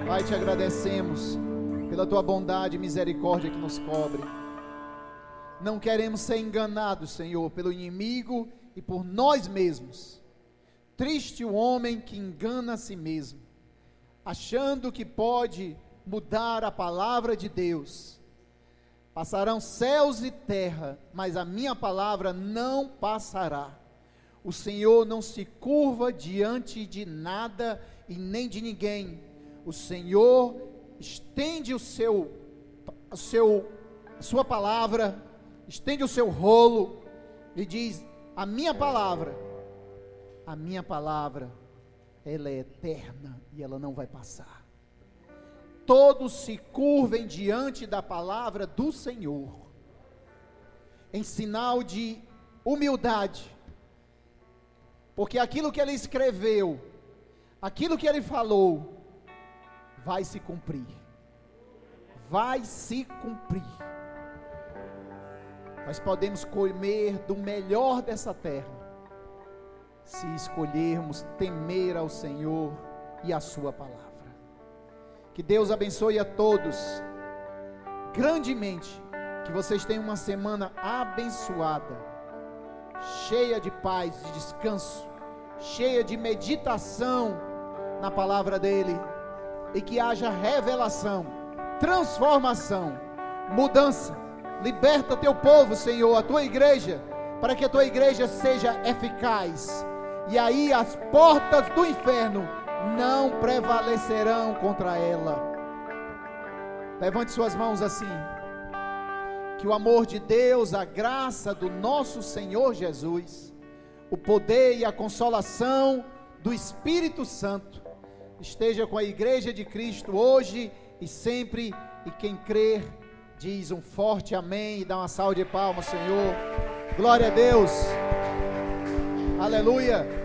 Pai, te agradecemos pela Tua bondade e misericórdia que nos cobre. Não queremos ser enganados, Senhor, pelo inimigo e por nós mesmos. Triste o homem que engana a si mesmo, achando que pode mudar a palavra de Deus. Passarão céus e terra, mas a minha palavra não passará. O Senhor não se curva diante de nada e nem de ninguém. O Senhor estende a sua palavra, estende o seu rolo e diz: a minha palavra, ela é eterna e ela não vai passar. Todos se curvem diante da palavra do Senhor, em sinal de humildade, porque aquilo que Ele escreveu, aquilo que Ele falou, vai se cumprir. Vai se cumprir. Nós podemos comer do melhor dessa terra, se escolhermos temer ao Senhor e a sua palavra. Que Deus abençoe a todos grandemente, que vocês tenham uma semana abençoada, cheia de paz, de descanso, cheia de meditação na palavra dEle, e que haja revelação, transformação, mudança. Liberta teu povo, Senhor, a tua igreja, para que a tua igreja seja eficaz, e aí as portas do inferno não prevalecerão contra ela. Levante suas mãos assim. Que o amor de Deus, a graça do nosso Senhor Jesus, o poder e a consolação do Espírito Santo esteja com a igreja de Cristo hoje e sempre, e quem crer diz um forte amém e dá uma salva de palmas, Senhor. Glória a Deus. Aleluia.